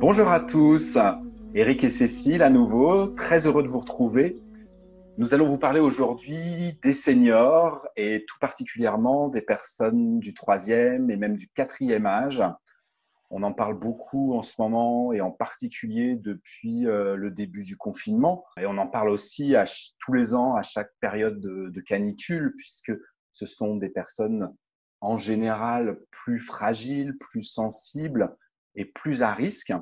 Bonjour à tous, Eric et Cécile à nouveau, très heureux de vous retrouver. Nous allons vous parler aujourd'hui des seniors et tout particulièrement des personnes du 3e et même du 4e âge. On en parle beaucoup en ce moment et en particulier depuis le début du confinement. Et on en parle aussi tous les ans à chaque période de canicule puisque ce sont des personnes en général plus fragiles, plus sensibles et plus à risque.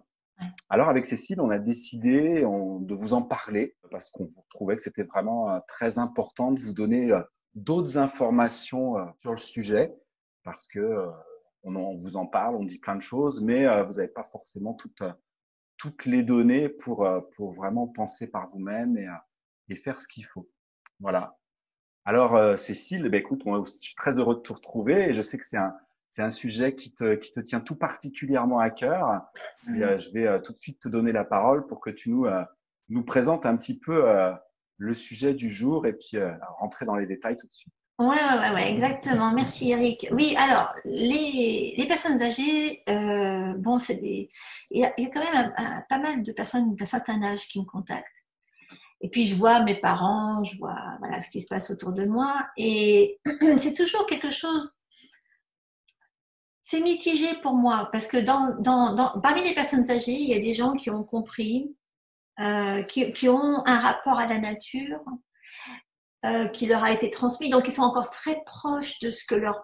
Alors avec Cécile, on a décidé de vous en parler parce qu'on trouvait que c'était vraiment très important de vous donner d'autres informations sur le sujet parce que on vous en parle, on dit plein de choses, mais vous n'avez pas forcément toutes les données pour vraiment penser par vous-même et faire ce qu'il faut. Voilà. Alors Cécile, écoute, moi aussi, je suis très heureux de te retrouver et je sais que c'est un sujet qui te tient tout particulièrement à cœur. Et je vais tout de suite te donner la parole pour que tu nous présentes un petit peu le sujet du jour et puis rentrer dans les détails tout de suite. Ouais, exactement. Merci Eric. Oui, alors, les personnes âgées, bon, il y a quand même pas mal de personnes d'un certain âge qui me contactent. Et puis, je vois mes parents, je vois voilà, ce qui se passe autour de moi. Et c'est toujours quelque chose, c'est mitigé pour moi, parce que parmi les personnes âgées, il y a des gens qui ont compris, qui ont un rapport à la nature, qui leur a été transmis. Donc, ils sont encore très proches de ce que leur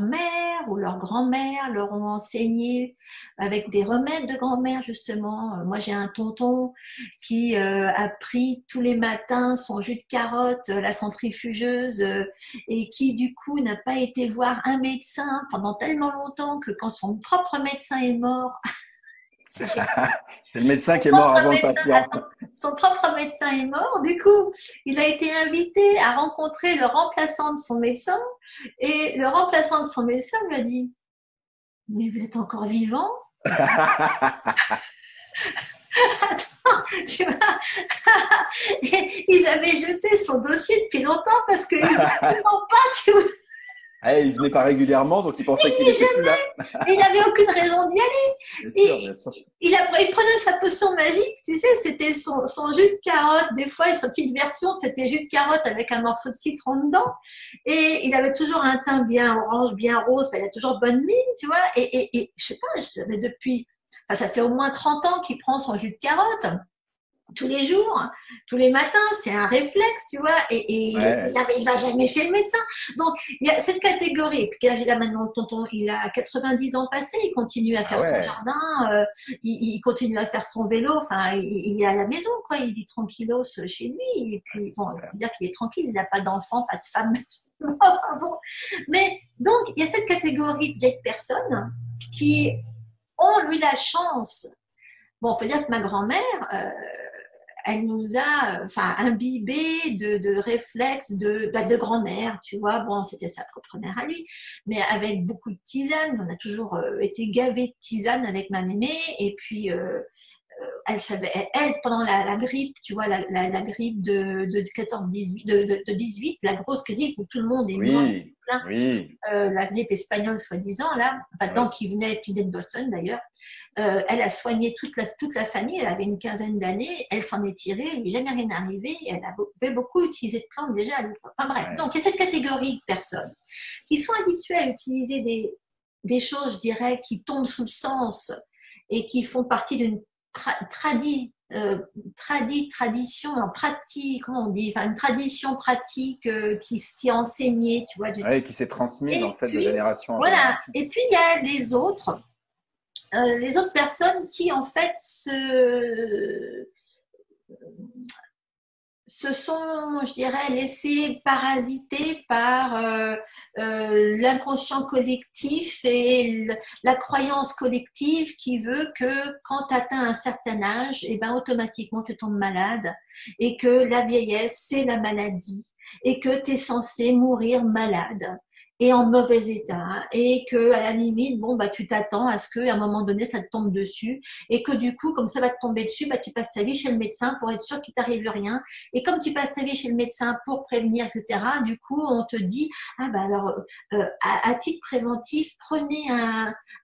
mère ou leur grand-mère leur ont enseigné avec des remèdes de grand-mère, justement. Moi, j'ai un tonton qui a pris tous les matins son jus de carotte, la centrifugeuse, et qui, du coup, n'a pas été voir un médecin pendant tellement longtemps que quand son propre médecin est mort, c'est C'est le médecin qui est mort avant le patient. son propre médecin est mort, du coup, il a été invité à rencontrer le remplaçant de son médecin, et le remplaçant de son médecin lui a dit « Mais vous êtes encore vivant ?» Attends, tu vois, ils avaient jeté son dossier depuis longtemps parce qu'il ne voulait pas, tu vois. Il venait pas régulièrement, donc il pensait qu'il était plus là. Mais il n'avait aucune raison d'y aller. Bien sûr, bien sûr. Il prenait sa potion magique, tu sais, c'était son jus de carotte. Des fois, sa petite version, c'était jus de carotte avec un morceau de citron dedans. Et il avait toujours un teint bien orange, bien rose. Il a toujours bonne mine, tu vois. Et je sais pas, je savais depuis, enfin, ça fait au moins 30 ans qu'il prend son jus de carotte. Tous les jours, tous les matins, c'est un réflexe, tu vois, et Ouais. il va jamais chez le médecin. Donc, il y a cette catégorie. Et puis, quel âge il a maintenant, tonton? Il a 90 ans passés, il continue à Ah faire son ouais. jardin, il continue à faire son vélo, enfin, il est à la maison, quoi, il vit tranquillos chez lui, et Ah, puis, c'est bon, il super. faut dire qu'il est tranquille, il n'a pas d'enfant, pas de femme, enfin bon. Mais, donc, il y a cette catégorie de vieilles personnes qui ont eu la chance. Bon, il faut dire que ma grand-mère, elle nous a enfin imbibé de réflexes de grand-mère, tu vois. Bon, c'était sa propre mère à lui, mais avec beaucoup de tisane. On a toujours été gavés de tisane avec ma mémé. Et puis, elle savait, pendant la grippe, tu vois, la grippe de 14-18, de 18, la grosse grippe où tout le monde est mort, Oui, plein, oui, la grippe espagnole, soi-disant, là, enfin, oui. qui venait de Boston d'ailleurs. Elle a soigné toute la famille, elle avait une quinzaine d'années, elle s'en est tirée, il lui est jamais rien arrivé, elle avait beaucoup utilisé de plantes déjà à l'époque. Enfin bref, Ouais. donc il y a cette catégorie de personnes qui sont habituées à utiliser des choses, je dirais, qui tombent sous le sens et qui font partie d'une tradition, en pratique, comment on dit, enfin une tradition pratique qui est enseignée, tu vois. Ouais, qui s'est transmise en Et fait de puis, génération en voilà. génération. Et puis, il y a les autres personnes qui, en fait, se sont, je dirais, laissées parasiter par l'inconscient collectif et la croyance collective qui veut que quand tu atteins un certain âge, et ben, automatiquement, tu tombes malade et que la vieillesse, c'est la maladie et que tu es censé mourir malade. et en mauvais état, hein, et que à la limite, bon bah tu t'attends à ce que à un moment donné ça te tombe dessus, et que du coup comme ça va te tomber dessus, bah tu passes ta vie chez le médecin pour être sûr qu'il t'arrive rien, et comme tu passes ta vie chez le médecin pour prévenir, etc. Du coup on te dit ah bah alors à titre préventif prenez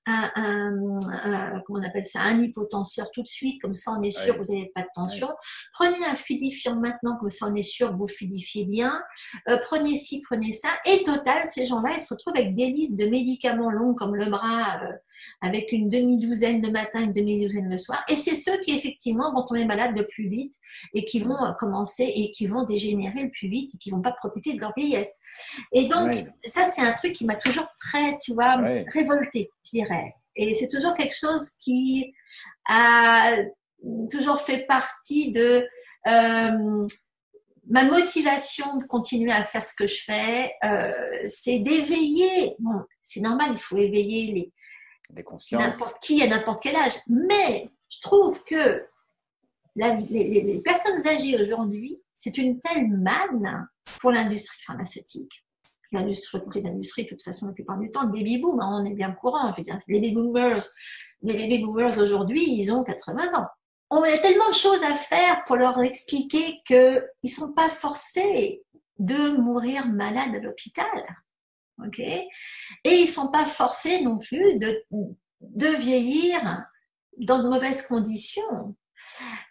comment on appelle ça, un hypotenseur tout de suite, comme ça on est sûr que Oui, vous n'avez pas de oui, tension. Prenez un fluidifiant maintenant, comme ça on est sûr que vous fluidifiez bien. Prenez ci, prenez ça. Et total, ces gens-là, ils se retrouvent avec des listes de médicaments longs comme le bras, avec une demi-douzaine le matin, une demi-douzaine le soir. Et c'est ceux qui, effectivement, vont tomber malades le plus vite et qui vont commencer et qui vont dégénérer le plus vite et qui vont pas profiter de leur vieillesse. Et donc, oui, ça, c'est un truc qui m'a toujours très, tu vois, oui. révoltée, je dirais. Et c'est toujours quelque chose qui a toujours fait partie de ma motivation de continuer à faire ce que je fais, c'est d'éveiller. Bon, c'est normal, il faut éveiller Des consciences. n'importe qui à n'importe quel âge. Mais je trouve que les personnes âgées aujourd'hui, c'est une telle manne pour l'industrie pharmaceutique. L'industrie, toutes les industries, de toute façon, la plupart du temps, le baby boom, hein, on est bien courant. Je veux dire, les baby boomers aujourd'hui, ils ont 80 ans. On a tellement de choses à faire pour leur expliquer qu'ils ne sont pas forcés de mourir malades à l'hôpital. Okay, et ils ne sont pas forcés non plus de vieillir dans de mauvaises conditions.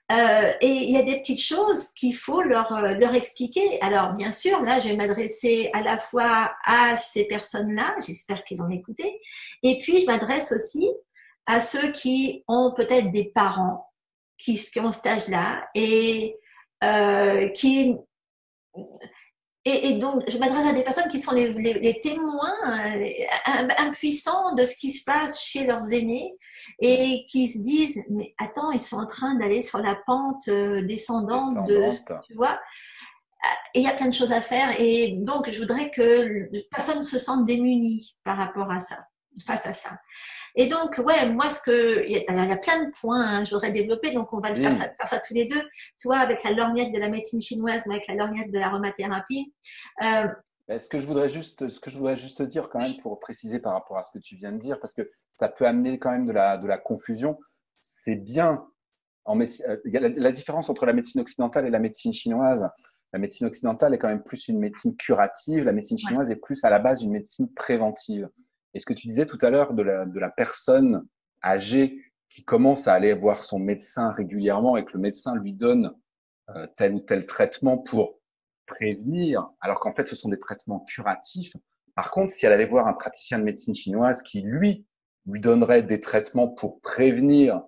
Et il y a des petites choses qu'il faut leur expliquer. Alors, bien sûr, là, je vais m'adresser à la fois à ces personnes-là, j'espère qu'ils vont m'écouter, et puis je m'adresse aussi à ceux qui ont peut-être des parents qui ont cet âge-là qui et donc, je m'adresse à des personnes qui sont les témoins impuissants de ce qui se passe chez leurs aînés et qui se disent, mais attends, ils sont en train d'aller sur la pente descendante de, Descendante. tu vois, et il y a plein de choses à faire. Et donc, je voudrais que personne ne se sente démuni par rapport à ça, face à ça. Et donc, ouais, moi, il y a plein de points, hein, je voudrais développer, donc on va Si. faire ça tous les deux. Toi, avec la lorgnette de la médecine chinoise, moi, avec la lorgnette de l'aromathérapie. Euh, Ce que je voudrais juste dire quand même pour préciser par rapport à ce que tu viens de dire, parce que ça peut amener quand même de la confusion. C'est bien il y a la différence entre la médecine occidentale et la médecine chinoise. La médecine occidentale est quand même plus une médecine curative. La médecine ouais, chinoise est plus à la base une médecine préventive. Et ce que tu disais tout à l'heure de la personne âgée qui commence à aller voir son médecin régulièrement et que le médecin lui donne tel ou tel traitement pour prévenir, alors qu'en fait ce sont des traitements curatifs. Par contre, si elle allait voir un praticien de médecine chinoise qui, lui donnerait des traitements pour prévenir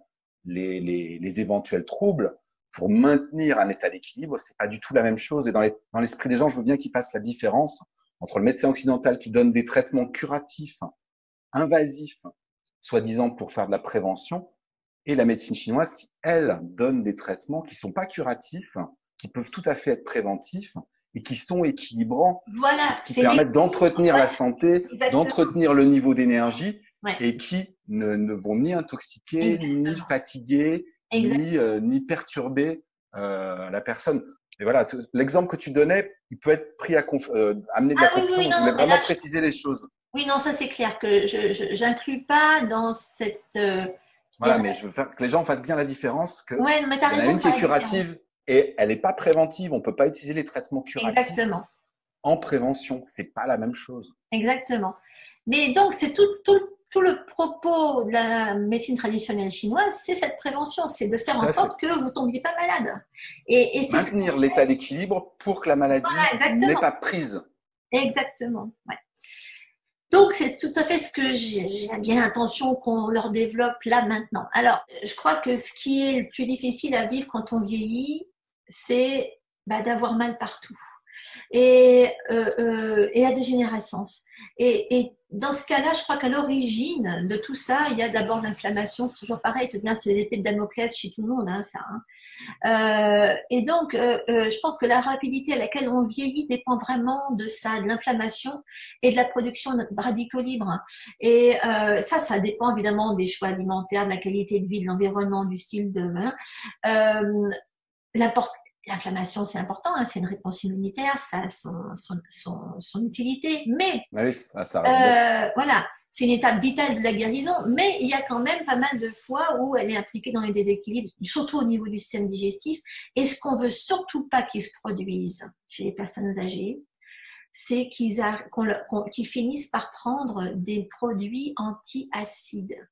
les éventuels troubles, pour maintenir un état d'équilibre, c'est pas du tout la même chose. Et dans l'esprit des gens, je veux bien qu'ils fassent la différence entre le médecin occidental qui donne des traitements curatifs, invasifs, soi-disant pour faire de la prévention, et la médecine chinoise qui, elle, donne des traitements qui sont pas curatifs, qui peuvent tout à fait être préventifs et qui sont équilibrants et voilà, qui c'est permettent l'équilibre. d'entretenir Ouais, la santé, exactement. d'entretenir le niveau d'énergie Ouais, et qui ne vont ni intoxiquer, ni exactement. fatiguer, Exactement. ni perturber la personne. Et voilà, l'exemple que tu donnais, il peut être pris à amener de la Ah oui, confusion. oui, Donc, non, je voulais non, mais là, vraiment préciser les choses. oui, non, ça c'est clair que je n'inclus pas dans cette, je Voilà, dirais, mais je veux faire que les gens fassent bien la différence que ouais, mais tu as il y en a raison de une qui faire est la différence. curative et elle n'est pas préventive. On peut pas utiliser les traitements curatifs Exactement. en prévention. C'est pas la même chose. Exactement. Mais donc, c'est tout le propos de la médecine traditionnelle chinoise, c'est cette prévention, c'est de faire Tout en à fait. sorte que vous ne tombiez pas malade. Et c'est ce qu'on Maintenir l'état fait. d'équilibre pour que la Voilà, maladie n'ait exactement. pas prise. Exactement. Ouais. Donc, c'est tout à fait ce que j'ai bien l'intention qu'on leur développe là maintenant. Alors, je crois que ce qui est le plus difficile à vivre quand on vieillit, c'est bah, d'avoir mal partout et la dégénérescence. Et dans ce cas-là, je crois qu'à l'origine de tout ça, il y a d'abord l'inflammation. C'est toujours pareil, tout bien, c'est l'épée de Damoclès chez tout le monde, hein, ça. Hein. Et donc, je pense que la rapidité à laquelle on vieillit dépend vraiment de ça, de l'inflammation et de la production de radicaux libres. Et ça dépend évidemment des choix alimentaires, de la qualité de vie, de l'environnement, du style de. Euh, L'inflammation, c'est important, hein, c'est une réponse immunitaire, ça a son utilité, mais Oui, ça reste bon. voilà, c'est une étape vitale de la guérison, mais il y a quand même pas mal de fois où elle est impliquée dans les déséquilibres, surtout au niveau du système digestif. Et ce qu'on veut surtout pas qu'ils se produisent chez les personnes âgées, c'est qu'ils finissent par prendre des produits anti-acides.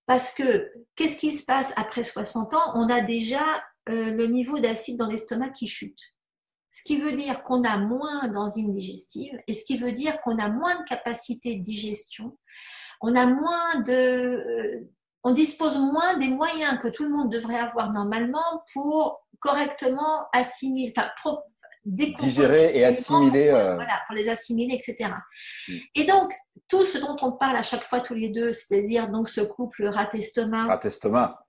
Parce que, qu'est-ce qui se passe après 60 ans? On a déjà le niveau d'acide dans l'estomac qui chute. Ce qui veut dire qu'on a moins d'enzymes digestives et ce qui veut dire qu'on a moins de capacité de digestion. On a on dispose moins des moyens que tout le monde devrait avoir normalement pour correctement assimiler, enfin, décomposer Digérer et assimiler. voilà, pour les assimiler, etc. Et donc, tout ce dont on parle à chaque fois tous les deux, c'est-à-dire donc ce couple rat-estomac, Rat-estomac.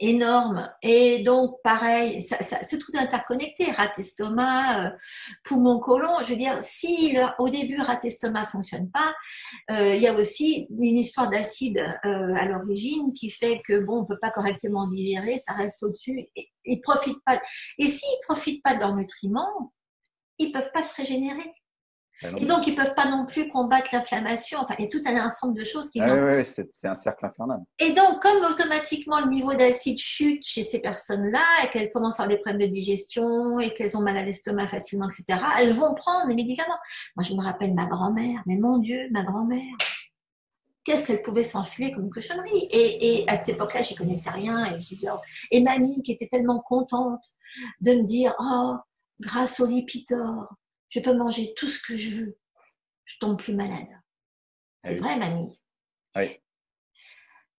énorme. Et donc, pareil, c'est tout interconnecté. Rat-estomac, poumon-côlon. Je veux dire, si au début, rat-estomac fonctionne pas, il y a aussi une histoire d'acide à l'origine qui fait que, bon, on peut pas correctement digérer, ça reste au-dessus. Et ils profitent pas. Et s'ils profitent pas de leurs nutriments, ils peuvent pas se régénérer. Et donc, ils peuvent pas non plus combattre l'inflammation. Enfin, il y a tout un ensemble de choses qui viennent. Oui, c'est un cercle infernal. Et donc, comme automatiquement le niveau d'acide chute chez ces personnes-là et qu'elles commencent à avoir des problèmes de digestion et qu'elles ont mal à l'estomac facilement, etc., elles vont prendre des médicaments. Moi, je me rappelle ma grand-mère, mais mon Dieu, ma grand-mère, qu'est-ce qu'elle pouvait s'enfiler comme cochonnerie. Et à cette époque-là, j'y connaissais rien. Et je disais, oh. Et mamie qui était tellement contente de me dire, oh, grâce au Lipitor, je peux manger tout ce que je veux. Je tombe plus malade. C'est vrai, mamie. Oui.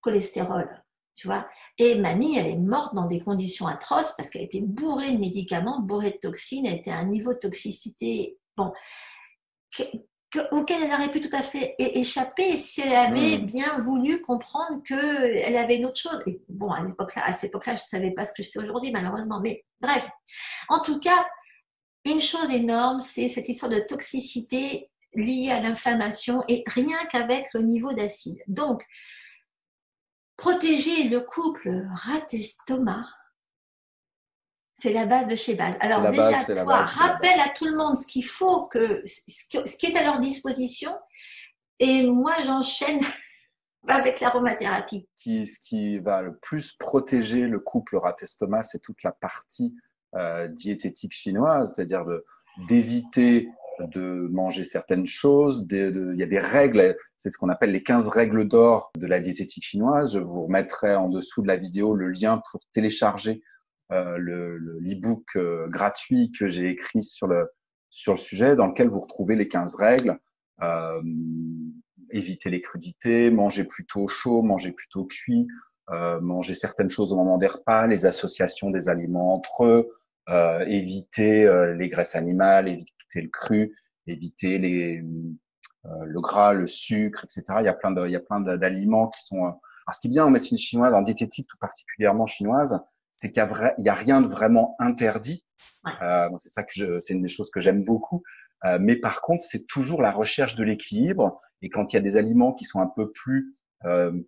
Cholestérol, tu vois. Et mamie, elle est morte dans des conditions atroces parce qu'elle était bourrée de médicaments, bourrée de toxines. Elle était à un niveau de toxicité, bon, auquel elle aurait pu tout à fait échapper si elle avait bien voulu comprendre qu'elle avait une autre chose. Et bon, à cette époque-là, je ne savais pas ce que je sais aujourd'hui, malheureusement. Mais bref, en tout cas, une chose énorme, c'est cette histoire de toxicité liée à l'inflammation et rien qu'avec le niveau d'acide. Donc, protéger le couple rat-estomac, c'est la base de chez base. Alors déjà, toi, rappelle à tout le monde ce qu'il faut, ce qui est à leur disposition. Et moi, j'enchaîne avec l'aromathérapie. Ce qui va le plus protéger le couple rat-estomac, c'est toute la partie diététique chinoise, c'est-à-dire d'éviter de manger certaines choses. Il y a des règles, c'est ce qu'on appelle les 15 règles d'or de la diététique chinoise. Je vous remettrai en dessous de la vidéo le lien pour télécharger l'e-book gratuit que j'ai écrit sur le sujet, dans lequel vous retrouvez les 15 règles. Éviter les crudités, manger plutôt chaud, manger plutôt cuit, manger certaines choses au moment des repas, les associations des aliments entre eux, éviter les graisses animales, éviter le cru, éviter le gras, le sucre, etc. Il y a plein d'aliments qui sont. Alors, ce qui est bien en médecine chinoise, en diététique tout particulièrement chinoise, c'est qu'il y a rien de vraiment interdit. Ouais. C'est ça c'est une des choses que j'aime beaucoup. Mais par contre, c'est toujours la recherche de l'équilibre. Et quand il y a des aliments qui sont un peu plus, on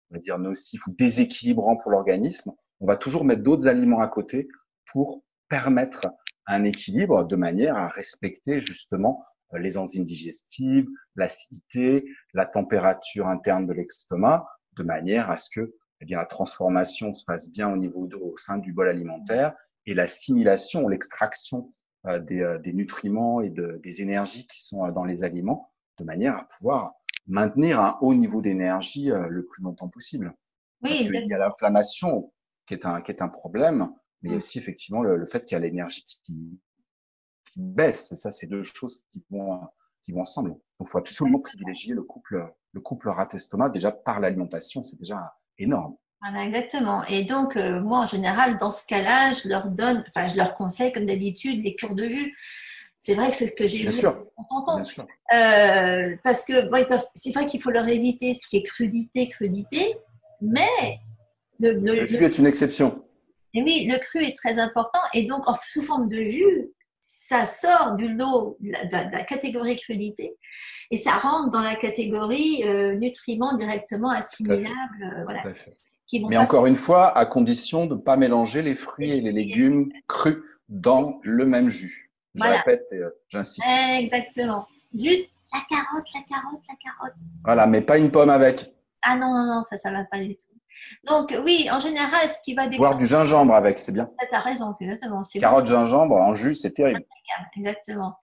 va dire nocifs ou déséquilibrants pour l'organisme, on va toujours mettre d'autres aliments à côté pour permettre un équilibre de manière à respecter justement les enzymes digestives, l'acidité, la température interne de l'estomac, de manière à ce que la transformation se fasse bien au sein du bol alimentaire et l'assimilation, l'extraction des nutriments et des énergies qui sont dans les aliments, de manière à pouvoir maintenir un haut niveau d'énergie le plus longtemps possible. Oui, parce qu'il y a l'inflammation qui est un problème, mais il y a aussi effectivement le fait qu'il y a l'énergie qui baisse. Et ça, c'est deux choses qui vont ensemble. Donc, il faut absolument privilégier le couple rat-estomac déjà par l'alimentation, c'est déjà énorme. Voilà, exactement. Et donc, moi, en général, dans ce cas-là, je leur conseille, comme d'habitude, les cures de jus. C'est vrai que c'est ce que j'ai vu en tonton. Parce que c'est vrai qu'il faut leur éviter ce qui est crudité, mais le jus est une exception. Et oui, le cru est très important. Et donc, sous forme de jus, ça sort du lot de la catégorie crudité et ça rentre dans la catégorie nutriments directement assimilables. Tout à fait. qui vont Mais pas. encore une fois, à condition de ne pas mélanger les fruits et les légumes crus dans le même jus. Je Voilà, répète et j'insiste. exactement. Juste la carotte, la carotte, la carotte. Voilà, mais pas une pomme avec. Ah non, non, non, ça va pas du tout. Donc oui, en général, ce qui va Voire déclencher, du gingembre avec, c'est bien. tu as raison, exactement, c'est bon, c'est Carotte, gingembre en jus, c'est terrible. exactement.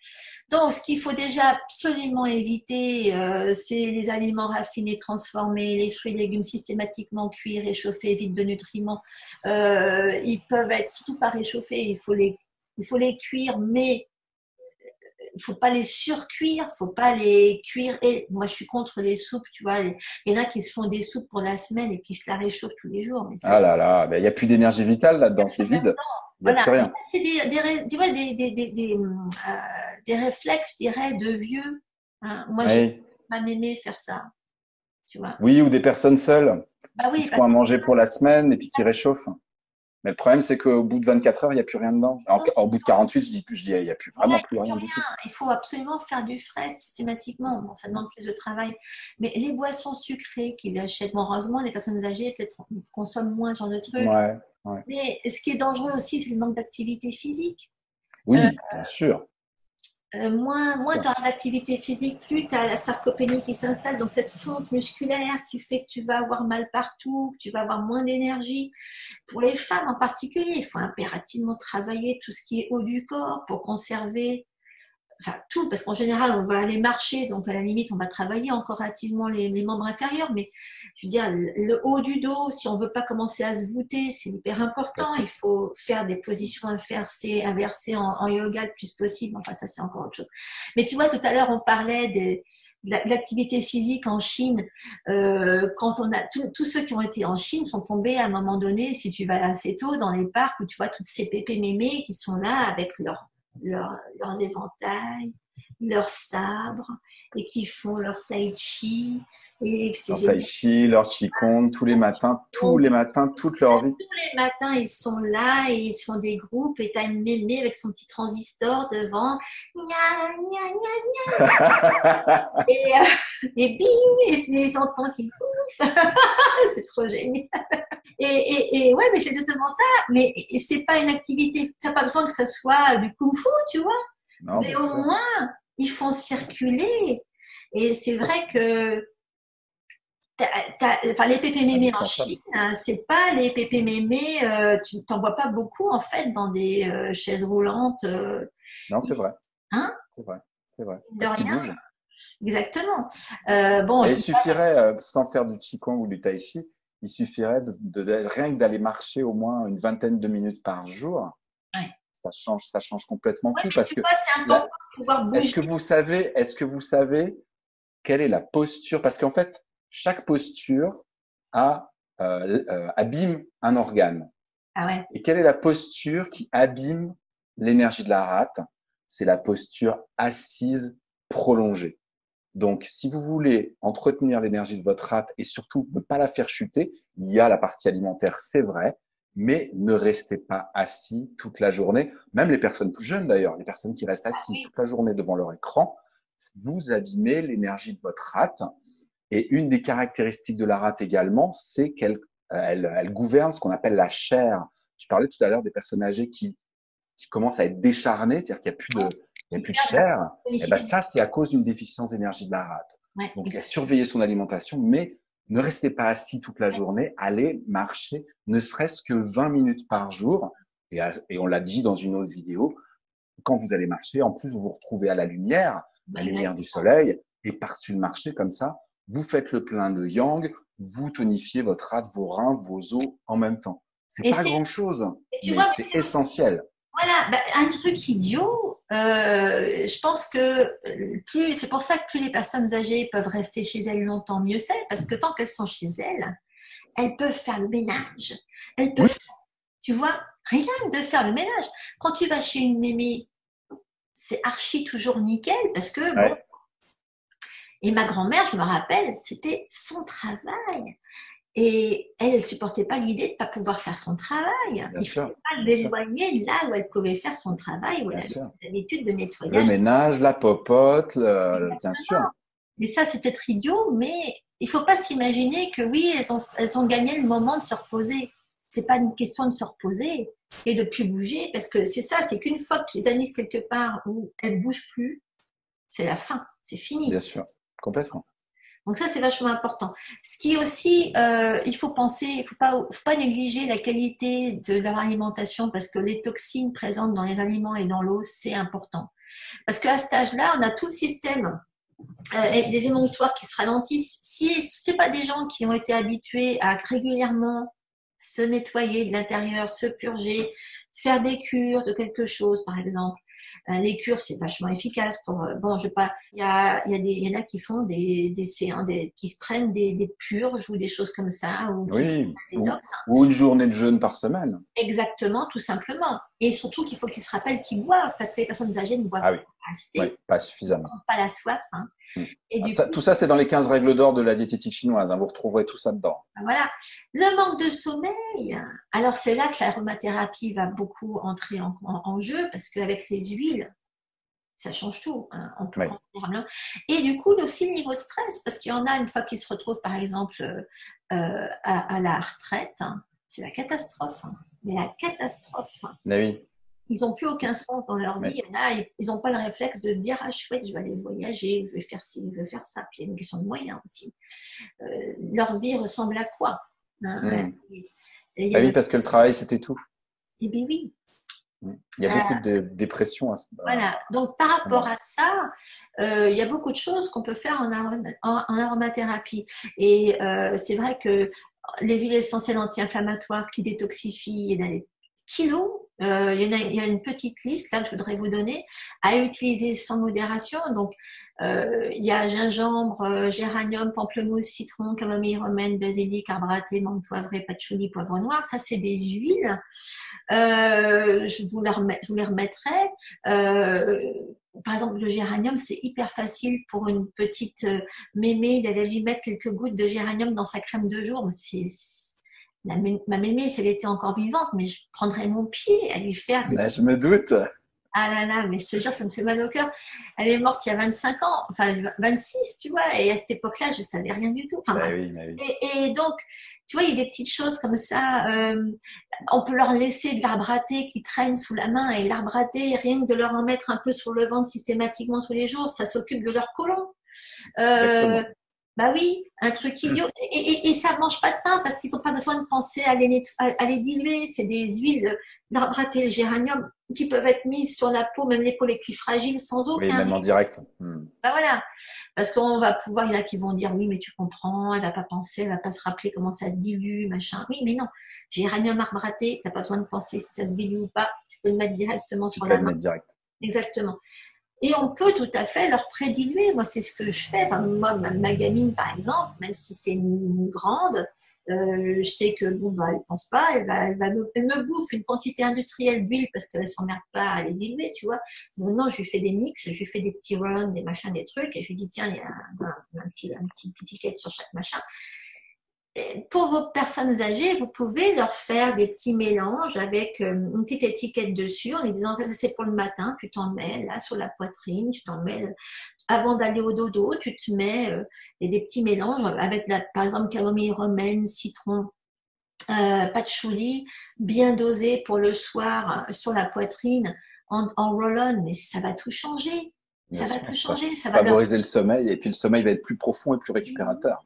Donc, ce qu'il faut déjà absolument éviter, c'est les aliments raffinés, transformés, les fruits et légumes systématiquement cuits, réchauffés, vides de nutriments. Ils peuvent être surtout pas réchauffés, il faut les cuire, mais il faut pas les surcuire, faut pas les cuire. Et moi, je suis contre les soupes, tu vois. Il y en a qui se font des soupes pour la semaine et qui se la réchauffent tous les jours, mais ça, Ah là là, ben, il n'y a plus d'énergie vitale là-dedans, c'est vide. Il n'y a voilà, plus mais rien. ça, c'est tu vois, des réflexes, je dirais, de vieux. Hein. Moi, j'ai Oui. ma mémé faire ça, tu vois. Oui, ou des personnes seules Bah qui oui, se font à manger pour la semaine et puis qui réchauffent. Mais le problème, c'est qu'au bout de 24 heures, il n'y a plus rien dedans. Au bout de 48, je dis, il n'y a plus, voilà, vraiment il plus n'y a rien plus du tout. rien. Il faut absolument faire du frais systématiquement. Bon, ça demande plus de travail. Mais les boissons sucrées qu'ils achètent, bon, heureusement, les personnes âgées peut-être consomment moins ce genre de trucs. Ouais, ouais. Mais ce qui est dangereux aussi, c'est le manque d'activité physique. Euh, Oui, bien sûr. moins tu as d'activité physique, plus tu as la sarcopénie qui s'installe, donc cette fonte musculaire qui fait que tu vas avoir mal partout, que tu vas avoir moins d'énergie. Pour les femmes en particulier, il faut impérativement travailler tout ce qui est haut du corps pour conserver enfin tout, parce qu'en général, on va aller marcher, donc à la limite, on va travailler encore activement les membres inférieurs, mais je veux dire, le haut du dos, si on veut pas commencer à se voûter, c'est hyper important. Il faut faire des positions inversées en yoga le plus possible. Enfin, ça, c'est encore autre chose. Mais tu vois, tout à l'heure, on parlait de l'activité physique en Chine. Quand on a tous ceux qui ont été en Chine sont tombés à un moment donné, si tu vas assez tôt dans les parcs où tu vois toutes ces pépés mémés qui sont là avec leurs éventails, leurs sabres, et qui font leur tai chi. Et c'est Leur tai génial. chi, leur qigong, tous les matins, toute leur vie. Tous les matins, ils sont là et ils font des groupes. Et t'as une mémé avec son petit transistor devant. Gna, gna, gna. Et bing, et les enfants qui bouffent. C'est trop génial. Et ouais, mais c'est exactement ça. Mais c'est pas une activité. T'as pas besoin que ça soit du kung-fu, tu vois. Non, Mais bien au sûr. moins, ils font circuler. Et c'est vrai que enfin, les pépés mémés en Indispensable. Chine, hein, c'est pas les pépés mémés, tu t'en vois pas beaucoup en fait dans des chaises roulantes, Non, c'est vrai. hein, C'est vrai. C'est vrai. de Parce qu'ils rien. bougent. Exactement. Bon, Et je il dis pas. suffirait, sans faire du qigong ou du tai chi, il suffirait rien que d'aller marcher au moins une vingtaine de minutes par jour. Ouais. Ça change complètement Ouais, tout mais parce tu que vois, c'est important là, de pouvoir est-ce bouger. que vous savez quelle est la posture? Parce qu'en fait, chaque posture abîme un organe. Ah ouais. Et quelle est la posture qui abîme l'énergie de la rate? C'est la posture assise prolongée. Donc, si vous voulez entretenir l'énergie de votre rate et surtout ne pas la faire chuter, il y a la partie alimentaire, c'est vrai, mais ne restez pas assis toute la journée. Même les personnes plus jeunes d'ailleurs, les personnes qui restent Ah assises oui. toute la journée devant leur écran, vous abîmez l'énergie de votre rate. Et une des caractéristiques de la rate également, c'est qu'elle gouverne ce qu'on appelle la chair. Je parlais tout à l'heure des personnes âgées qui commencent à être décharnées, c'est-à-dire qu'il y a plus de Qui perdent chair. la Et ben félicité. ça, c'est à cause d'une déficience d'énergie de la rate. Ouais, Donc, à exact. surveiller son alimentation, mais ne restez pas assis toute la journée, allez marcher, ne serait-ce que 20 minutes par jour. Et on l'a dit dans une autre vidéo, quand vous allez marcher, en plus, vous vous retrouvez à la lumière du Exactement. soleil, et par-dessus le marché comme ça, vous faites le plein de yang, vous tonifiez votre rate, vos reins, vos os en même temps. C'est Et pas c'est, grand-chose, et tu mais vois, mais c'est c'est aussi, essentiel. voilà, bah, un truc idiot. Je pense que c'est pour ça que plus les personnes âgées peuvent rester chez elles longtemps, mieux c'est, parce que tant qu'elles sont chez elles peuvent faire le ménage. Elles Oui, peuvent, tu vois, rien que de faire le ménage. Quand tu vas chez une mémé, c'est archi toujours nickel, parce que bon, ouais, et ma grand-mère, je me rappelle, c'était son travail. Et elle ne supportait pas l'idée de ne pas pouvoir faire son travail. bien Il ne sûr, fallait pas bien sûr, l'éloigner là où elle pouvait faire son travail, où elle bien avait sûr. des habitudes de Le nettoyage. ménage, la popote, bien sûr. Mais ça, c'est peut-être idiot, mais il faut pas s'imaginer que oui, elles ont gagné le moment de se reposer. C'est pas une question de se reposer et de plus bouger, parce que c'est ça, c'est qu'une fois que tu les as mises quelque part où elles bougent plus, c'est la fin, c'est Bien fini. sûr, complètement. Donc ça, c'est vachement important. Ce qui est aussi, il faut penser, faut pas négliger la qualité de leur alimentation, parce que les toxines présentes dans les aliments et dans l'eau, c'est important. Parce qu'à cet âge-là, on a tout le système et des émonctoires qui se ralentissent. Si c'est pas des gens qui ont été habitués à régulièrement se nettoyer de l'intérieur, se purger, faire des cures de quelque chose, par exemple. Les cures, c'est vachement efficace pour. Bon, je sais pas. Il y en a qui font des séances, qui se prennent des purges ou des choses comme ça, ou qui se Oui, prennent des détox. ou une journée de jeûne par semaine. Exactement, tout simplement. Et surtout qu'il faut qu'ils se rappellent qu'ils boivent, parce que les personnes âgées ne boivent Ah oui, pas oui, assez, pas ils suffisamment. n'ont pas la soif. Hein. Mm. Et du Tout coup, ça, c'est dans les 15 règles d'or de la diététique chinoise, hein. Vous retrouverez tout ça dedans. ben voilà. Le manque de sommeil, alors c'est là que l'aromathérapie va beaucoup entrer en jeu, parce qu'avec les huiles, ça change tout, hein, on peut Oui, considérablement. Et du coup, aussi le niveau de stress, parce qu'il y en a une fois qu'ils se retrouvent, par exemple, à la retraite, hein, c'est la catastrophe. Hein. Mais la catastrophe. Hein. mais oui. Ils n'ont plus aucun sens dans leur vie. Mais, Il y en a, ils n'ont pas le réflexe de se dire ah chouette, je vais aller voyager, je vais faire ci, je vais faire ça. Puis il y a une question de moyens aussi. Leur vie ressemble à quoi hein, mm. et il y Bah a oui, de... parce que le travail, c'était tout. Eh bien oui. Mm. Il y a Euh, beaucoup de dépression. voilà. Donc par À ce rapport moment-là. à ça, il y a beaucoup de choses qu'on peut faire en aromathérapie. Et c'est vrai que les huiles essentielles anti-inflammatoires qui détoxifient, il y en a des kilos. Il y a une petite liste là que je voudrais vous donner à utiliser sans modération. Donc, il y a gingembre, géranium, pamplemousse, citron, camomille romaine, basilic, arbre à thé, menthe poivrée, patchouli, poivre noir. Ça, c'est des huiles. Je vous les remettrai. Euh, par exemple, le géranium, c'est hyper facile pour une petite mémé d'aller lui mettre quelques gouttes de géranium dans sa crème de jour. Ma mémé, si elle était encore vivante, mais je prendrais mon pied à lui faire des Bah, je me doute. ah là là, mais je te jure, ça me fait mal au cœur. Elle est morte il y a 25 ans, enfin 26, tu vois, et à cette époque-là, je savais rien du tout. Enfin Bah bref. oui, bah oui. Et donc, tu vois, il y a des petites choses comme ça. On peut leur laisser de l'arbre à thé qui traîne sous la main, et l'arbre à thé, rien que de leur en mettre un peu sur le ventre systématiquement tous les jours, ça s'occupe de leur côlon. Euh, Exactement. bah oui, un truc idiot. Et ça mange pas de pain parce qu'ils n'ont pas besoin de penser à à les diluer. C'est des huiles d'arbre à thé, le géranium, qui peuvent être mises sur la peau, même les peaux les plus fragiles, sans Oui, aucun même en risque. direct. Mm. Bah voilà. Parce qu'on va pouvoir, il y en a qui vont dire oui, mais tu comprends, elle va pas penser, elle va pas se rappeler comment ça se dilue, machin. Oui, mais non. Géranium arbre à thé, t'as pas besoin de penser si ça se dilue ou pas. Tu peux le mettre directement Tu sur peux la le main. mettre direct. Exactement. Et on peut tout à fait leur prédiluer. Moi, c'est ce que je fais. Enfin, moi, ma gamine, par exemple, même si c'est une grande, je sais que bon, bah, elle pense pas. Elle me bouffe une quantité industrielle d'huile parce qu'elle s'emmerde pas à les diluer, tu vois. Maintenant, je lui fais des mix, je lui fais des petits runs, des machins, des trucs, et je lui dis tiens, il y a un petit étiquette sur chaque machin. Pour vos personnes âgées, vous pouvez leur faire des petits mélanges avec une petite étiquette dessus en lui disant ça c'est pour le matin, tu t'en mets là sur la poitrine, tu t'en mets avant d'aller au dodo, tu te mets des petits mélanges avec par exemple camomille romaine, citron, patchouli, bien dosé pour le soir sur la poitrine en roll-on, mais ça va tout changer. Bien Ça va sûr. tout Ça changer, ça va leur favoriser le sommeil et puis le sommeil va être plus profond et plus récupérateur.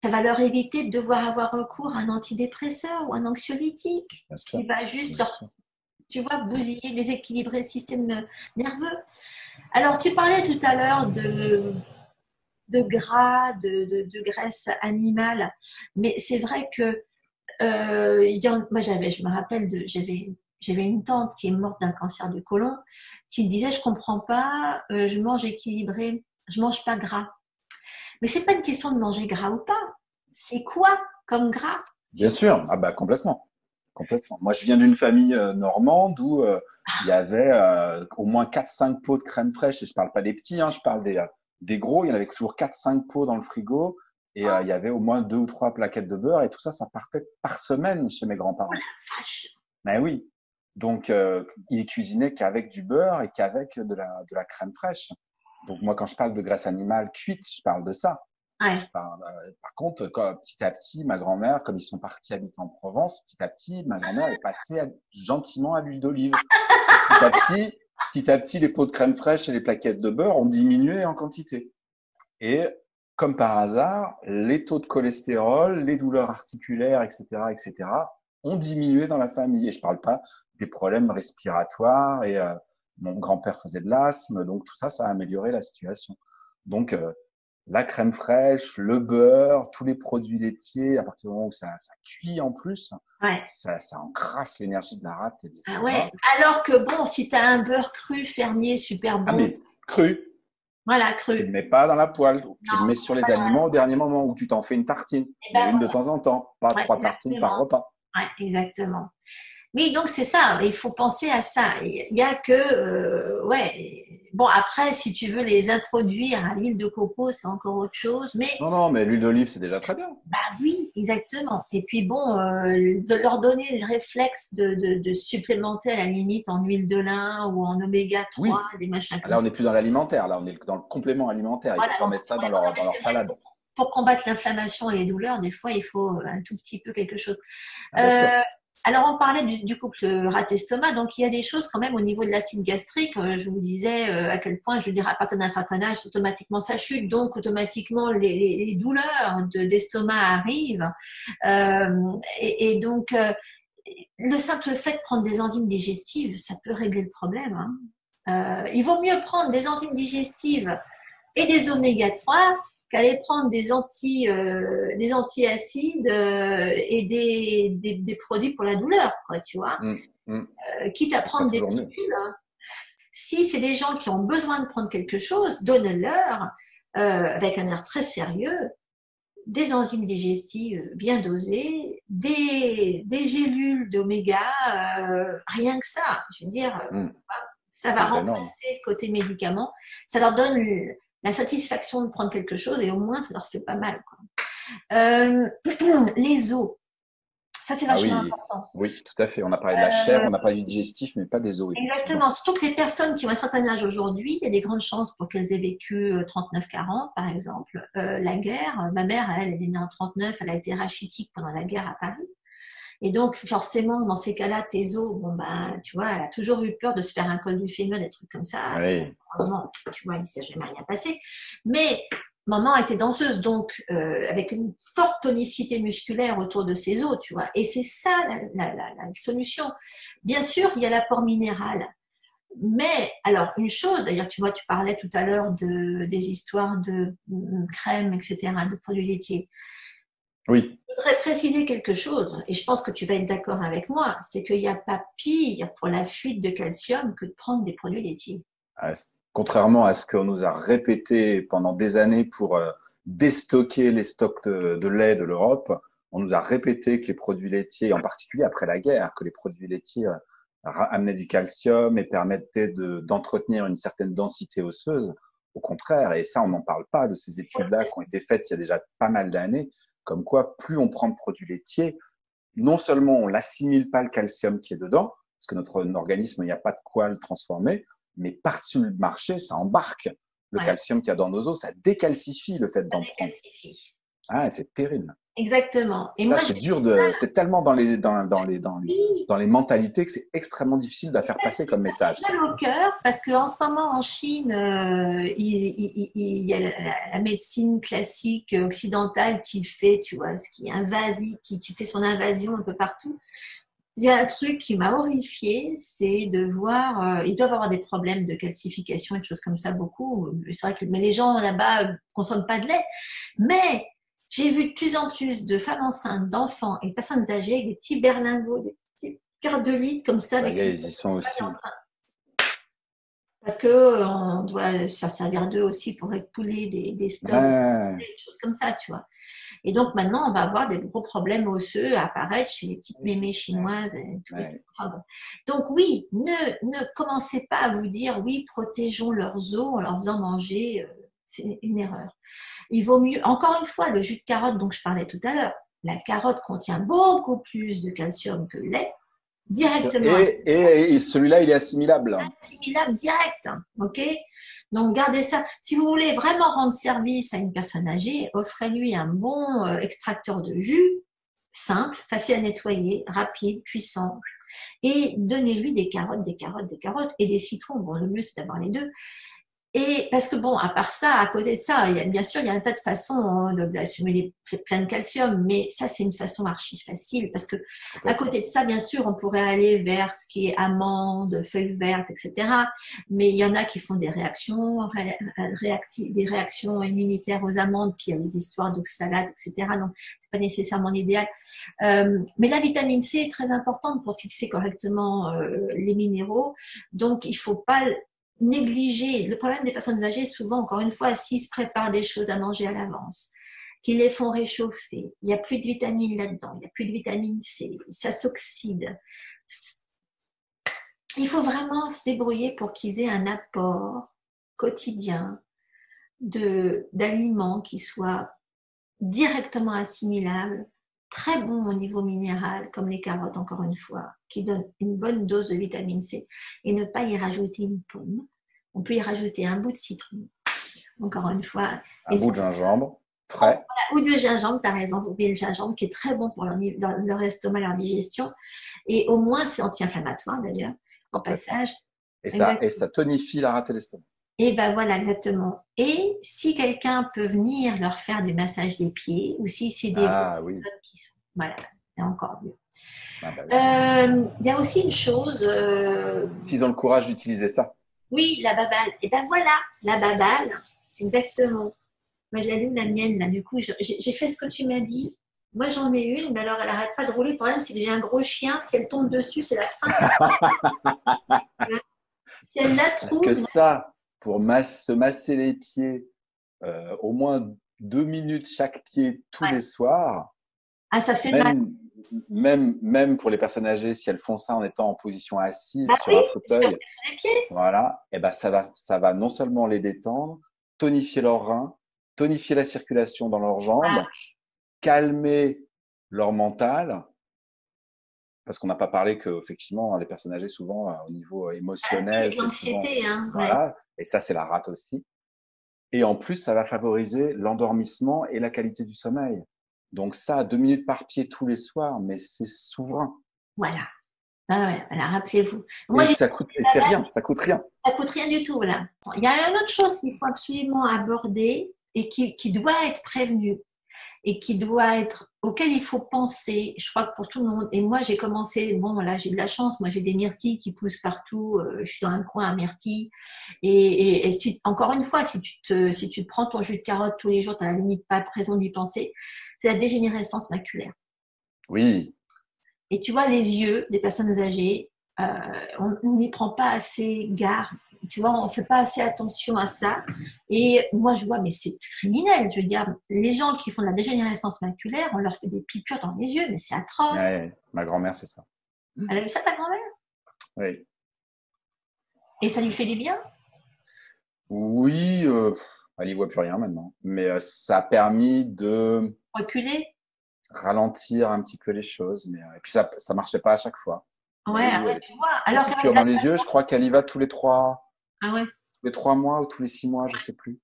ça va leur éviter de devoir avoir recours à un antidépresseur ou un anxiolytique Bien sûr. qui va juste Bien leur, sûr. tu vois, bousiller, déséquilibrer le système nerveux. Alors, tu parlais tout à l'heure de gras, de graisse animale, mais c'est vrai que moi, je me rappelle, j'avais une tante qui est morte d'un cancer du côlon qui disait, je comprends pas, je mange équilibré, je mange pas gras. Mais c'est pas une question de manger gras ou pas. C'est quoi comme gras? Bien sûr. Ah bah complètement. Complètement. Moi, je viens d'une famille normande où il y avait au moins 4-5 pots de crème fraîche. Et je parle pas des petits, hein, je parle des gros. Il y en avait toujours 4-5 pots dans le frigo. Et il y avait au moins 2 ou 3 plaquettes de beurre. Et tout ça, ça partait par semaine chez mes Oh la grands-parents. vache! Ben oui. Donc, ils cuisinaient qu'avec du beurre et qu'avec de la crème fraîche. Donc moi, quand je parle de graisse animale cuite, je parle de ça. Ouais. Par contre, petit à petit, ma grand-mère, comme ils sont partis habiter en Provence, petit à petit, ma grand-mère est passée gentiment à l'huile d'olive. Et petit à petit, les pots de crème fraîche et les plaquettes de beurre ont diminué en quantité. Et comme par hasard, les taux de cholestérol, les douleurs articulaires, etc., ont diminué dans la famille. Et je parle pas des problèmes respiratoires. Et mon grand-père faisait de l'asthme, donc tout ça, ça a amélioré la situation. Donc la crème fraîche, le beurre, tous les produits laitiers, à partir du moment où ça cuit en plus, Ouais. ça encrasse l'énergie de la rate et de Ah ouais. l'estomac. Alors que bon, si tu as un beurre cru fermier super Ah bon, mais cru, voilà, tu le cru. mets pas dans la poêle, tu le Non, mets sur les aliments au dernier moment où tu t'en fais une tartine, et mais ben une de temps en temps, pas ouais, 3 tartines par exactement. repas. Ouais, exactement. Oui, donc c'est ça, il faut penser à ça. Il y a que, ouais, bon, après, si tu veux les introduire à l'huile de coco, c'est encore autre chose, mais Non, non, mais l'huile d'olive, c'est déjà très bien. bah oui, exactement. Et puis bon, de leur donner le réflexe de supplémenter à la limite en huile de lin ou en oméga 3, Oui, des machins comme là, on ça. n'est plus dans l'alimentaire, là, on est dans le complément alimentaire. Il Voilà, faut pas donc, mettre ça non, mais dans leur c'est vrai que salade. pour combattre l'inflammation et les douleurs, des fois, il faut un tout petit peu quelque chose. Ah, bien sûr. Euh, alors, on parlait du couple rat-estomac, donc il y a des choses quand même au niveau de l'acide gastrique. Je vous disais à quel point, je veux dire, à partir d'un certain âge, automatiquement ça chute, donc automatiquement les douleurs d'estomac arrivent. Et donc, le simple fait de prendre des enzymes digestives, ça peut régler le problème, hein. Il vaut mieux prendre des enzymes digestives et des oméga 3 qu'aller prendre des antiacides et des produits pour la douleur, quoi, tu vois. Hum, hum. Quitte à Ce sera prendre des toujours mieux. pilules, hein. Si c'est des gens qui ont besoin de prendre quelque chose, donne-leur, avec un air très sérieux, des enzymes digestives bien dosées, des gélules d'oméga, rien que ça. Je veux dire, Hum. ça va C'est déjà énorme. remplacer le côté médicament. Ça leur donne la satisfaction de prendre quelque chose et au moins ça leur fait pas mal, quoi. Les os, ça c'est Ah vachement oui, important. oui, tout à fait. On a parlé de la chair, on a parlé du digestif, mais pas des os, effectivement. Exactement, surtout que les personnes qui ont un certain âge aujourd'hui, il y a des grandes chances pour qu'elles aient vécu 39-40 par exemple. La guerre, ma mère, elle est née en 39, elle a été rachitique pendant la guerre à Paris. Et donc, forcément, dans ces cas-là, tes os, bon, ben, tu vois, elle a toujours eu peur de se faire un col du fémur, des trucs comme ça. Oui, Heureusement, tu vois, il ne s'est jamais rien passé. Mais maman était danseuse, donc avec une forte tonicité musculaire autour de ses os, tu vois. Et c'est ça la solution. Bien sûr, il y a l'apport minéral. Mais, alors, une chose, d'ailleurs, tu vois, tu parlais tout à l'heure des histoires de crème, etc., de produits laitiers. oui. Je voudrais préciser quelque chose, et je pense que tu vas être d'accord avec moi, c'est qu'il n'y a pas pire pour la fuite de calcium que de prendre des produits laitiers. Contrairement à ce qu'on nous a répété pendant des années pour déstocker les stocks de lait de l'Europe, on nous a répété que les produits laitiers, en particulier après la guerre, que les produits laitiers amenaient du calcium et permettaient d'entretenir une certaine densité osseuse. Au contraire, et ça, on n'en parle pas de ces études-là qui ont été faites il y a déjà pas mal d'années, comme quoi plus on prend de produits laitiers, non seulement on l'assimile pas le calcium qui est dedans, parce que notre organisme, il n'y a pas de quoi le transformer, mais par-dessus le marché, ça embarque le Ouais, calcium qu'il y a dans nos os, ça décalcifie le fait ça d'en prendre. décalcifie. Ah, c'est terrible. Exactement. Et Ça, moi, c'est j'ai dur vu ça. c'est tellement Oui, dans les mentalités que c'est extrêmement difficile de et faire passer comme ça fait message, ça. mal au cœur parce qu'en ce moment en Chine, il y a la médecine classique occidentale qui fait, tu vois, ce qui invasi, qui fait son invasion un peu partout. Il y a un truc qui m'a horrifiée, c'est de voir, ils doivent avoir des problèmes de calcification et de choses comme ça beaucoup. C'est vrai que mais les gens là-bas consomment pas de lait, mais j'ai vu de plus en plus de femmes enceintes, d'enfants et de personnes âgées avec des petits berlingots, des petits quarts de litre comme ça Ça avec y est, une ils y sont aussi. parce que on doit ça servir d'eux aussi pour écouler des stocks, Ouais, des choses comme ça, tu vois. Et donc maintenant, on va avoir des gros problèmes osseux à apparaître chez les petites mémés ouais, chinoises et tout. ouais. Enfin bon. Donc oui, ne commencez pas à vous dire oui, protégeons leurs os en leur faisant manger. C'est une erreur. Il vaut mieux, encore une fois, le jus de carotte dont je parlais tout à l'heure. La carotte contient beaucoup plus de calcium que le lait, Bien sûr. directement Et celui-là, il est assimilable. assimilable direct. Ok. Donc, gardez ça. Si vous voulez vraiment rendre service à une personne âgée, offrez-lui un bon extracteur de jus, simple, facile à nettoyer, rapide, puissant. Et donnez-lui des carottes, des carottes, des carottes et des citrons. Bon, le mieux, c'est d'avoir les deux. Et parce que bon, à part ça, à côté de ça, bien sûr, il y a un tas de façons d'assumuler plein de calcium, mais ça, c'est une façon archi facile parce que à côté de ça, bien sûr, on pourrait aller vers ce qui est amandes, feuilles vertes, etc. Mais il y en a qui font des réactions, des réactions immunitaires aux amandes, puis il y a des histoires d'oxalate, etc. Donc, c'est pas nécessairement l'idéal. Mais la vitamine C est très importante pour fixer correctement les minéraux. Donc, il faut pas négliger. Le problème des personnes âgées, souvent, encore une fois, s'ils se préparent des choses à manger à l'avance, qu'ils les font réchauffer, il n'y a plus de vitamines là-dedans, il n'y a plus de vitamine C, ça s'oxyde. Il faut vraiment se débrouiller pour qu'ils aient un apport quotidien d'aliments qui soient directement assimilables, très bons au niveau minéral, comme les carottes, encore une fois, qui donnent une bonne dose de vitamine C, et ne pas y rajouter une pomme. On peut y rajouter un bout de citron, encore une fois. Un bout de gingembre, frais. Ou de gingembre, tu as raison, vous oubliez le gingembre, qui est très bon pour leur estomac, leur digestion. Et au moins, c'est anti-inflammatoire, d'ailleurs, au passage. Et ça tonifie la rate et l'estomac. Et ben voilà, exactement. Et si quelqu'un peut venir leur faire du massage des pieds, ou si c'est des oui. qui sont, voilà, c'est encore mieux. Ah bah oui. Il y a aussi une chose. S'ils ont le courage d'utiliser ça. Oui, la babale. Et ben voilà, la babale, exactement. Moi, j'allume la mienne là. Du coup, j'ai fait ce que tu m'as dit. Moi, j'en ai une, mais alors elle n'arrête pas de rouler. Le problème, c'est que j'ai un gros chien. Si elle tombe dessus, c'est la fin. Si elle la trouve. Parce que ça, pour se masser les pieds, au moins 2 minutes chaque pied tous les soirs. Ah, ça fait mal. Même pour les personnes âgées, si elles font ça en étant en position assise sur un fauteuil, sur les pieds. Voilà, et ben ça va non seulement les détendre, tonifier leurs reins, tonifier la circulation dans leurs jambes, calmer leur mental, parce qu'on n'a pas parlé que effectivement les personnes âgées souvent au niveau émotionnel, c'est l'anxiété, hein. Voilà, et ça c'est la rate aussi. Et en plus, ça va favoriser l'endormissement et la qualité du sommeil. Donc ça, 2 minutes par pied tous les soirs, mais c'est souverain. Voilà. Ah ouais, voilà, rappelez-vous. Moi, et ça coûte rien. Ça coûte rien du tout, voilà. Il y a une autre chose qu'il faut absolument aborder et qui doit être prévenue et auquel il faut penser, je crois que pour tout le monde. Et moi, j'ai commencé, bon, là, j'ai de la chance, moi, j'ai des myrtilles qui poussent partout, je suis dans un coin à myrtilles. Et encore une fois, si tu te prends ton jus de carotte tous les jours, tu n'as la limite pas raison d'y penser, c'est la dégénérescence maculaire. Oui. Et tu vois, les yeux des personnes âgées, on n'y prend pas assez garde. Tu vois, on ne fait pas assez attention à ça. Et moi, je vois, mais c'est criminel. Je veux dire, les gens qui font de la dégénérescence maculaire, on leur fait des piqûres dans les yeux, mais c'est atroce. Ouais, ma grand-mère, c'est ça. Elle a vu ça, ta grand-mère? Oui. Et ça lui fait du bien? Oui, elle n'y voit plus rien maintenant. Mais ça a permis de reculer, ralentir un petit peu les choses. Mais et puis ça marchait pas à chaque fois. Ouais, tu vois. Alors piqûres dans les yeux, je crois qu'elle y va tous les 3 mois ou tous les 6 mois, je sais plus.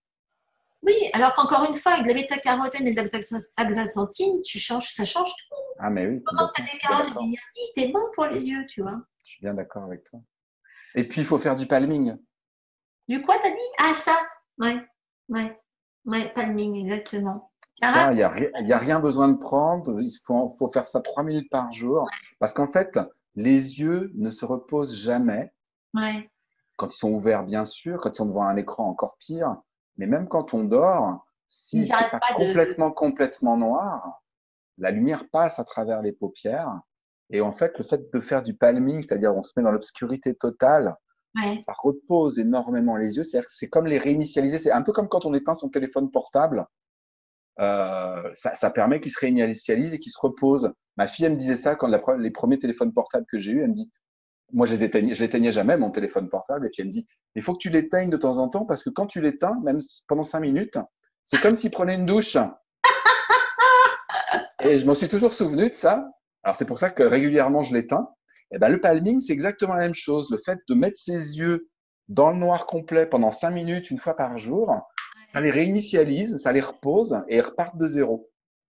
Oui, alors qu'encore une fois, avec de la bêta-carotène et de l'axanthine, ça change tout. Ah mais oui. Comment tu as des carottes et des myrtilles, t'es bon pour les yeux, tu vois. Je suis bien d'accord avec toi. Et puis il faut faire du palming. Du quoi t'as dit? Ah ça, ouais, palming, exactement. Ça, il y a rien besoin de prendre. Il faut faire ça 3 minutes par jour, parce qu'en fait, les yeux ne se reposent jamais. Ouais. Quand ils sont ouverts, bien sûr. Quand ils sont devant un écran, encore pire. Mais même quand on dort, s'il n'est pas complètement noir, la lumière passe à travers les paupières. Et en fait, le fait de faire du palming, c'est-à-dire on se met dans l'obscurité totale, ça repose énormément les yeux. C'est comme les réinitialiser. C'est un peu comme quand on éteint son téléphone portable. Ça permet qu'il se réinitialise et qu'il se repose. Ma fille, elle me disait ça quand les premiers téléphones portables que j'ai eus. Elle me dit, moi, je l'éteignais jamais, mon téléphone portable. Et puis elle me dit, il faut que tu l'éteignes de temps en temps parce que quand tu l'éteins, même pendant 5 minutes, c'est comme s'il prenait une douche. Et je m'en suis toujours souvenu de ça. Alors, c'est pour ça que régulièrement, je l'éteins. Et ben, le palming, c'est exactement la même chose. Le fait de mettre ses yeux dans le noir complet pendant 5 minutes, une fois par jour. Ça les réinitialise, ça les repose et ils repartent de zéro.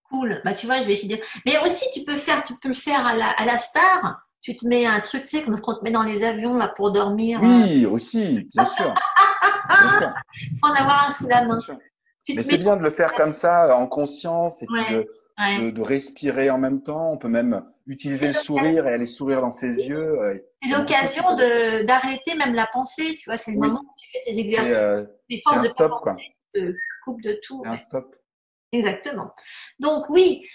Cool. Bah, tu vois, je vais essayer de... Mais aussi, tu peux le faire à la star. Tu te mets un truc, tu sais, comme ce qu'on te met dans les avions, là, pour dormir. Oui, aussi, bien sûr, bien sûr, Il faut en avoir un sous la bien main. sûr. Tu Mais te c'est mets bien de le faire comme ça, en conscience, et puis ouais, ouais. de respirer en même temps. On peut même utiliser C'est le sourire et aller sourire dans ses yeux. Il y a beaucoup de l'occasion choses. d'arrêter même la pensée, tu vois. C'est le moment Oui, où tu fais tes c'est exercices. Les c'est forces un de pas stop, quoi. penser, tu te coupes de tout. C'est un Ouais. stop. Exactement. Donc oui,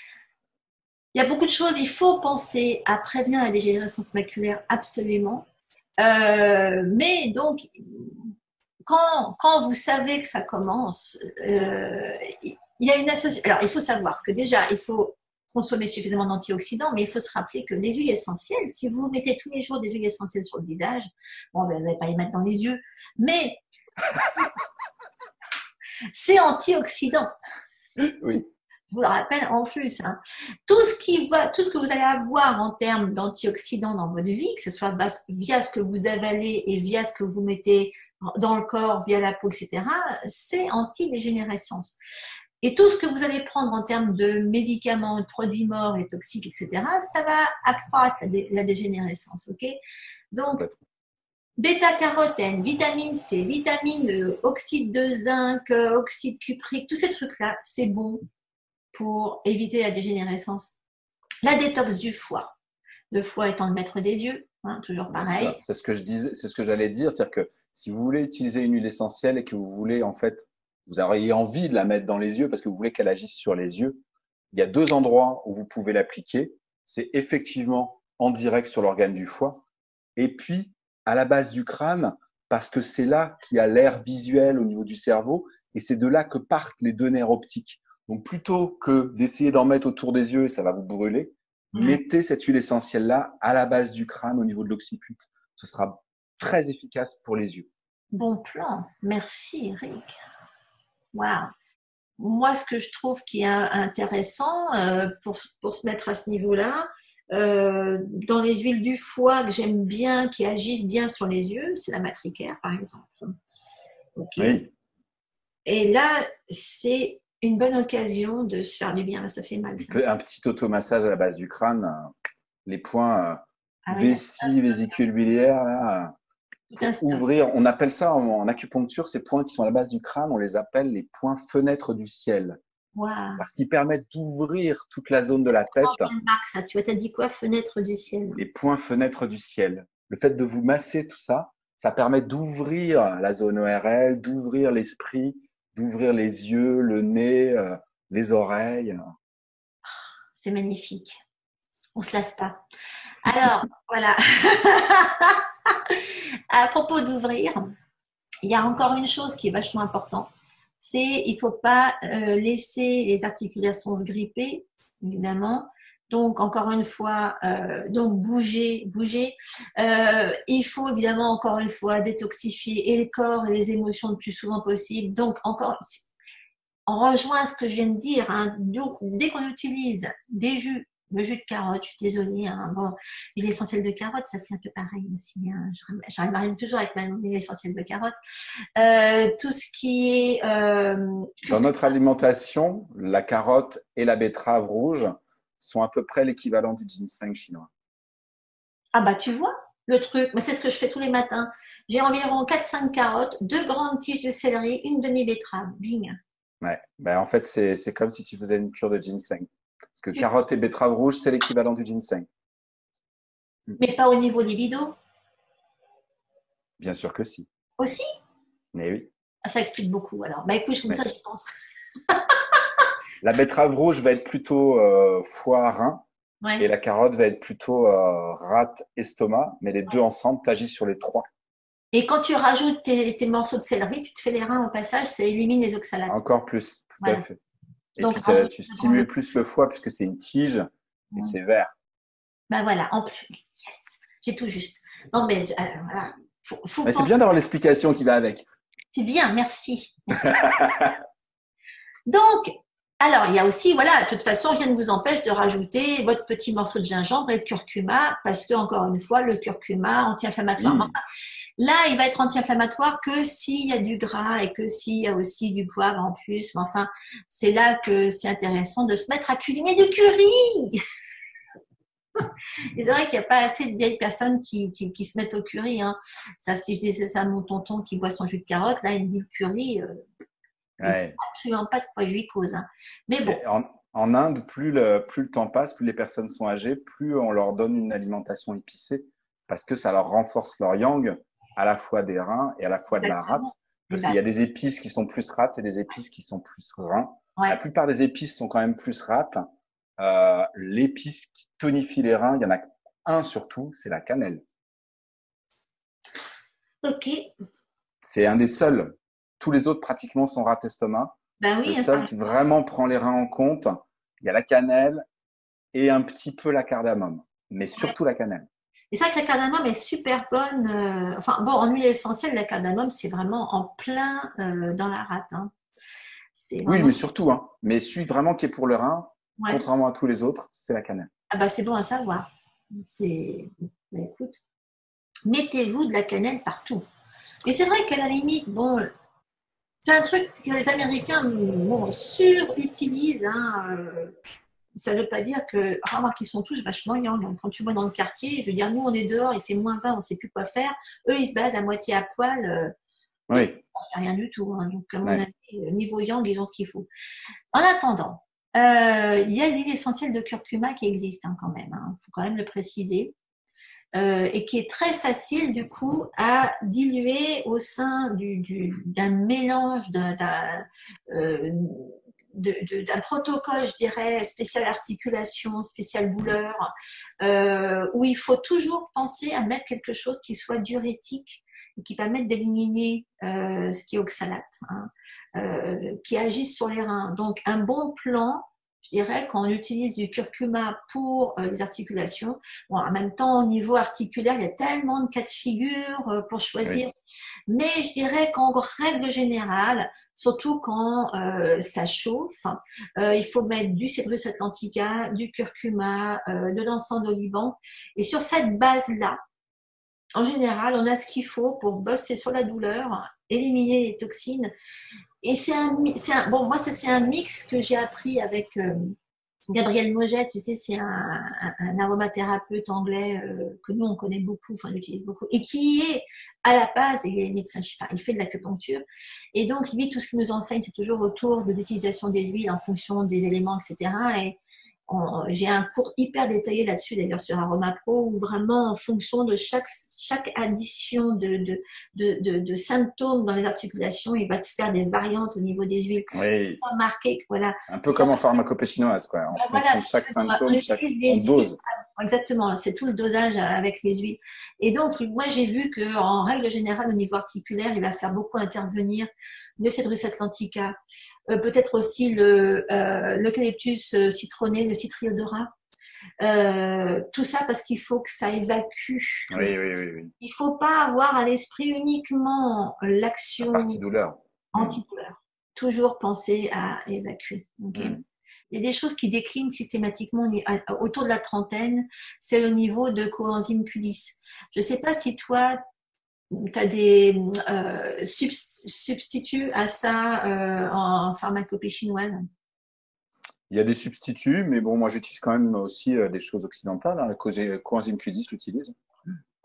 il y a beaucoup de choses. Il faut penser à prévenir la dégénérescence maculaire, absolument. Mais donc, quand vous savez que ça commence, il y a une association. Alors, il faut savoir que déjà, il faut consommer suffisamment d'antioxydants, mais il faut se rappeler que les huiles essentielles, si vous mettez tous les jours des huiles essentielles sur le visage, bon, ben, vous n'allez pas les mettre dans les yeux, mais c'est antioxydant. Oui, Je vous le rappelle en plus. Hein. Tout ce que vous allez avoir en termes d'antioxydants dans votre vie, que ce soit via ce que vous avalez et via ce que vous mettez dans le corps, via la peau, etc., c'est anti-dégénérescence. Et tout ce que vous allez prendre en termes de médicaments, de produits morts et toxiques, etc., ça va accroître la dégénérescence. Ok. Donc, complètement. bêta-carotène, vitamine C, vitamine E, oxyde de zinc, oxyde cuprique, tous ces trucs-là, c'est bon pour éviter la dégénérescence. La détox du foie. Le foie étant le maître des yeux, hein, toujours Bien pareil. sûr, c'est ce que je disais, c'est ce que j'allais dire, c'est-à-dire que si vous voulez utiliser une huile essentielle et que vous voulez en fait, vous auriez envie de la mettre dans les yeux parce que vous voulez qu'elle agisse sur les yeux, il y a deux endroits où vous pouvez l'appliquer. C'est effectivement en direct sur l'organe du foie et puis à la base du crâne parce que c'est là qu'il y a l'air visuel au niveau du cerveau et c'est de là que partent les deux nerfs optiques. Donc plutôt que d'essayer d'en mettre autour des yeux, ça va vous brûler, Ouais. mettez cette huile essentielle-là à la base du crâne au niveau de l'occiput. Ce sera très efficace pour les yeux. Bon plan. Merci, Eric. Waouh. Moi, ce que je trouve qui est intéressant pour se mettre à ce niveau-là, dans les huiles du foie que j'aime bien, qui agissent bien sur les yeux, c'est la matricaire, par exemple. Ok. Oui, Et là, c'est une bonne occasion de se faire du bien. Ça fait mal, ça. un petit automassage à la base du crâne, les points Ah oui, vessie, vésicule biliaire, là, tout un pour stop. ouvrir. On appelle ça en acupuncture, ces points qui sont à la base du crâne, on les appelle les points fenêtres du ciel. Waouh. Parce qu'ils permettent d'ouvrir toute la zone de la Comment tête, je remarque ça? Tu vois, t'as dit quoi? Fenêtre du ciel. les points fenêtres du ciel. Le fait de vous masser tout ça, ça permet d'ouvrir la zone ORL, d'ouvrir l'esprit, d'ouvrir les yeux, le nez, les oreilles. C'est magnifique. On se lasse pas. Alors, voilà. À propos d'ouvrir, il y a encore une chose qui est vachement importante. C'est il faut pas laisser les articulations se gripper, évidemment. Donc, encore une fois, donc bouger. Il faut évidemment, encore une fois, détoxifier et le corps et les émotions le plus souvent possible. Donc, encore, on rejoint ce que je viens de dire. Hein. Donc, dès qu'on utilise des jus, le jus de carotte, je suis désolée, hein, bon, l'huile essentielle de carotte, ça fait un peu pareil aussi. Hein. J'arrive toujours avec ma huile essentielle de carotte. Tout ce qui est Dans notre alimentation, la carotte et la betterave rouge sont à peu près l'équivalent du ginseng chinois. ah bah tu vois le truc, mais c'est ce que je fais tous les matins. J'ai environ 4-5 carottes, 2 grandes tiges de céleri, une demi-betterave. Bing. Ouais. Ben, en fait, c'est comme si tu faisais une cure de ginseng. Parce que carotte et betterave rouge, c'est l'équivalent du ginseng. Mais pas au niveau libido Bien sûr que si. aussi. Mais oui. Ah, ça explique beaucoup. Alors, bah écoute, comme Mais ça j'y pense. la betterave rouge va être plutôt foie-rein et Ouais. la carotte va être plutôt rate-estomac. Mais les deux ensemble t'agissent sur les trois. Et quand tu rajoutes tes morceaux de céleri, tu te fais les reins au passage, ça élimine les oxalates. Encore plus, tout à Voilà. fait. Et Donc puis rajoute tu de grands stimules plus le foie puisque c'est une tige et oxalates. c'est vert. Ben voilà, en plus, yes, j'ai tout juste. Non mais voilà, faut Mais c'est penser. bien d'avoir l'explication qui va avec. C'est bien, merci, merci. Donc, alors, il y a aussi, voilà, de toute façon, rien ne vous empêche de rajouter votre petit morceau de gingembre et de curcuma, parce que, encore une fois, le curcuma, anti-inflammatoire. Oui, Là, il va être anti-inflammatoire que s'il y a du gras et que s'il y a aussi du poivre en plus. Mais enfin, c'est là que c'est intéressant de se mettre à cuisiner du curry. Et c'est vrai qu'il n'y a pas assez de vieilles personnes qui se mettent au curry. Hein. Ça, si je disais ça à mon tonton qui boit son jus de carotte, là, il me dit le curry, il ne sait Ouais. absolument pas de quoi je lui cause. Hein. Mais bon, Et en Inde, plus le temps passe, plus les personnes sont âgées, plus on leur donne une alimentation épicée parce que ça leur renforce leur yang, à la fois des reins et à la fois de la rate. exactement. Eh Parce qu'il ben, y a des épices qui sont plus rates et des épices qui sont plus reins. La ouais. plupart des épices sont quand même plus rates. L'épice qui tonifie les reins, il y en a un surtout, c'est la cannelle. Ok. C'est un des seuls. Tous les autres pratiquement sont rate estomac. Ben Le oui, ça seul qui vraiment prend les reins en compte, il y a la cannelle et un petit peu la cardamome, mais ouais. surtout la cannelle. Et c'est vrai que la cardamome est super bonne. Enfin, bon, en huile essentielle, la cardamome, c'est vraiment en plein dans la rate. Hein. C'est Oui, vraiment. mais surtout, hein, mais celui vraiment qui est pour le rein, Ouais. contrairement à tous les autres, c'est la cannelle. Ah bah, c'est bon à savoir. C'est. Ben, écoute, mettez-vous de la cannelle partout. Et c'est vrai qu'à la limite, bon, c'est un truc que les Américains bon, surutilisent. Hein, ça ne veut pas dire que, remarque, ils sont tous vachement yang. Hein. Quand tu vois dans le quartier, je veux dire, nous, on est dehors, il fait -20, on ne sait plus quoi faire. Eux, ils se baladent à moitié à poil. Oui, On fait rien du tout. Hein. Donc, à mon ouais. avis, niveau yang, ils ont ce qu'il faut. En attendant, il y a l'huile essentielle de curcuma qui existe hein, quand même. Il faut quand même le préciser. Et qui est très facile du coup à diluer au sein d'un mélange euh, d'un protocole, je dirais, spécial articulation, spécial douleur, où il faut toujours penser à mettre quelque chose qui soit diurétique et qui permette d'éliminer ce qui est oxalate, hein, qui agisse sur les reins. Donc un bon plan, je dirais, quand on utilise du curcuma pour les articulations, bon, en même temps, au niveau articulaire, il y a tellement de cas de figure pour choisir. Oui. Mais je dirais qu'en règle générale, surtout quand ça chauffe, il faut mettre du Cedrus atlantica, du curcuma, de l'encens d'oliban. Et sur cette base-là, en général, on a ce qu'il faut pour bosser sur la douleur, éliminer les toxines. Et bon, moi, ça c'est un mix que j'ai appris avec Gabriel Moget, tu sais, c'est un aromathérapeute anglais que nous on connaît beaucoup, enfin on utilise beaucoup, et qui est à la base, il est médecin, enfin, il fait de l'acupuncture, et donc lui tout ce qu'il nous enseigne c'est toujours autour de l'utilisation des huiles en fonction des éléments, etc. Et j'ai un cours hyper détaillé là-dessus d'ailleurs sur AromaPro où vraiment en fonction de chaque addition de symptômes dans les articulations, il va te faire des variantes au niveau des huiles. Oui, Remarquer que voilà, un peu comme en pharmacopée chinoise, quoi. En voilà, fonction de chaque on symptôme, utilise on des huiles. dose. Exactement, c'est tout le dosage avec les huiles. Et donc, moi, j'ai vu qu'en règle générale, au niveau articulaire, il va faire beaucoup intervenir le Cedrus atlantica, peut-être aussi l'eucalyptus citronné, le citriodora. Tout ça parce qu'il faut que ça évacue toujours. Oui, oui, oui, oui. Il ne faut pas avoir à l'esprit uniquement La partie l'action douleur. Hmm, antidouleur. Toujours penser à évacuer. Okay, hmm. il y a des choses qui déclinent systématiquement autour de la trentaine, c'est le niveau de coenzyme Q10. Je ne sais pas si toi, tu as des substituts à ça en pharmacopée chinoise. Il y a des substituts, mais bon, moi j'utilise quand même aussi des choses occidentales. Hein. Le coenzyme Q10, je l'utilise.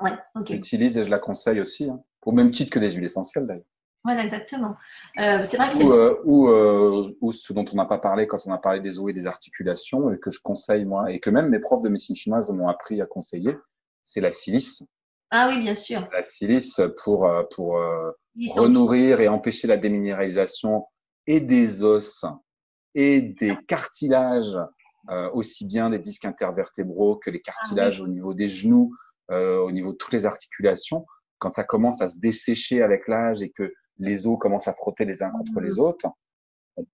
Ouais, ok. Je l'utilise et je la conseille aussi, hein. Au même titre que des huiles essentielles d'ailleurs. Voilà, exactement. C'est vrai qu'il y a Ou, beaucoup. ce dont on n'a pas parlé quand on a parlé des os et des articulations, et que je conseille moi, et que même mes profs de médecine chinoise m'ont appris à conseiller, c'est la silice. Ah oui, bien sûr. La silice pour Ils sont. renourrir et empêcher la déminéralisation et des os et des cartilages, aussi bien des disques intervertébraux que les Ah oui. cartilages au niveau des genoux, au niveau de toutes les articulations. Quand ça commence à se dessécher avec l'âge et que les os commencent à frotter les uns contre les autres,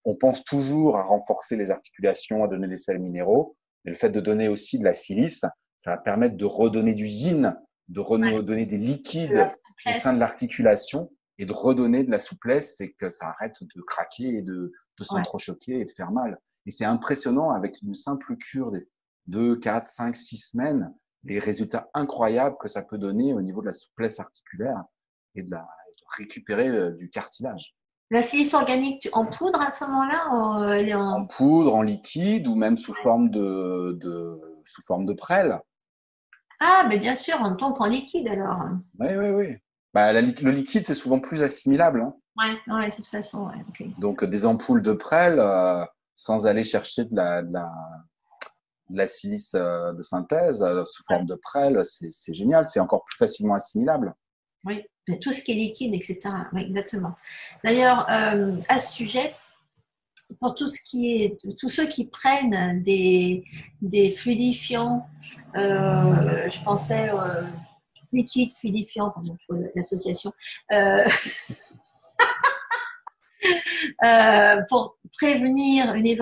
on pense toujours à renforcer les articulations, à donner des sels minéraux, mais le fait de donner aussi de la silice, ça va permettre de redonner du yin, de Ouais, redonner des de la liquides au sein souplesse. de l'articulation et de redonner de la souplesse, c'est que ça arrête de craquer et de Ouais. s'entrechoquer et de faire mal. Et c'est impressionnant avec une simple cure de 2, 4, 5, 6 semaines, les résultats incroyables que ça peut donner au niveau de la souplesse articulaire. et de récupérer du cartilage. La silice organique en poudre à ce moment-là, ou elle est En en… poudre, en liquide ou même sous forme sous forme de prêle. Ah, mais bien sûr, en tant qu'en liquide alors. Oui, oui, oui. Bah, le liquide, c'est souvent plus assimilable, hein. Ouais, ouais, de toute façon, ouais, ok. Donc, des ampoules de prêle, sans aller chercher de la silice de synthèse sous Ouais, forme de prêle, c'est génial. C'est encore plus facilement assimilable. oui, mais tout ce qui est liquide, etc. Oui, exactement. D'ailleurs, à ce sujet, pour tout ce qui est, tous ceux qui prennent des fluidifiants, je pensais liquide fluidifiant, pardon, l'association, euh, pour prévenir des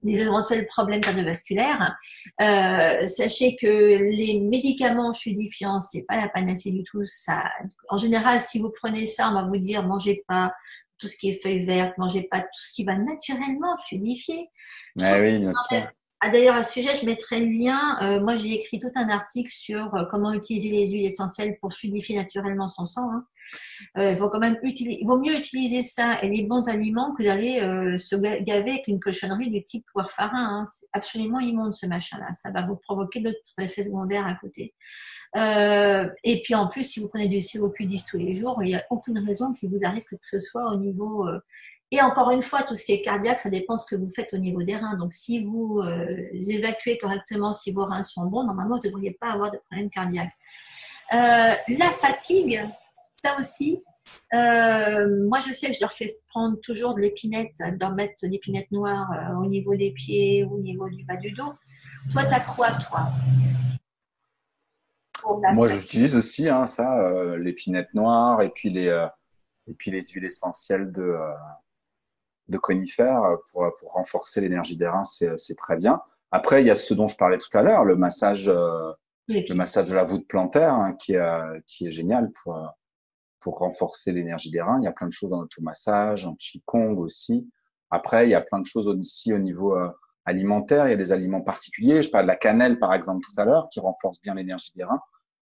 éventuels problèmes cardiovasculaires. Sachez que les médicaments fluidifiants, c'est pas la panacée du tout. Ça, en général, si vous prenez ça, on va vous dire mangez pas tout ce qui est feuilles vertes, mangez pas tout ce qui va naturellement fluidifier. Je trouve Eh oui, bien sûr. ah, d'ailleurs, à ce sujet, je mettrai le lien. Moi, j'ai écrit tout un article sur comment utiliser les huiles essentielles pour fluidifier naturellement son sang. Hein. Il faut quand même il vaut mieux utiliser ça et les bons aliments que d'aller se gaver avec une cochonnerie du type warfarin. Hein. C'est absolument immonde ce machin-là. Ça va vous provoquer d'autres effets secondaires à côté. Et puis en plus, si vous prenez du COQ10 tous les jours, il n'y a aucune raison qu'il vous arrive que ce soit au niveau… et encore une fois, tout ce qui est cardiaque, ça dépend de ce que vous faites au niveau des reins. Donc si vous évacuez correctement, si vos reins sont bons, normalement, vous ne devriez pas avoir de problème cardiaque. La fatigue, ça aussi, moi je sais que je leur fais prendre toujours de l'épinette, leur mettre de l'épinette noire au niveau des pieds, au niveau du bas du dos. Toi, t'as quoi, toi, pour la Moi, fatigue? j'utilise aussi hein, ça, l'épinette noire et puis les huiles essentielles de conifères pour renforcer l'énergie des reins, c'est très bien. Après, il y a ce dont je parlais tout à l'heure, Les le pieds. massage de la voûte plantaire, hein, qui est génial pour renforcer l'énergie des reins. Il y a plein de choses en automassage, en qigong aussi. Après, il y a plein de choses aussi au niveau alimentaire. Il y a des aliments particuliers. Je parle de la cannelle, par exemple, tout à l'heure, qui renforce bien l'énergie des reins.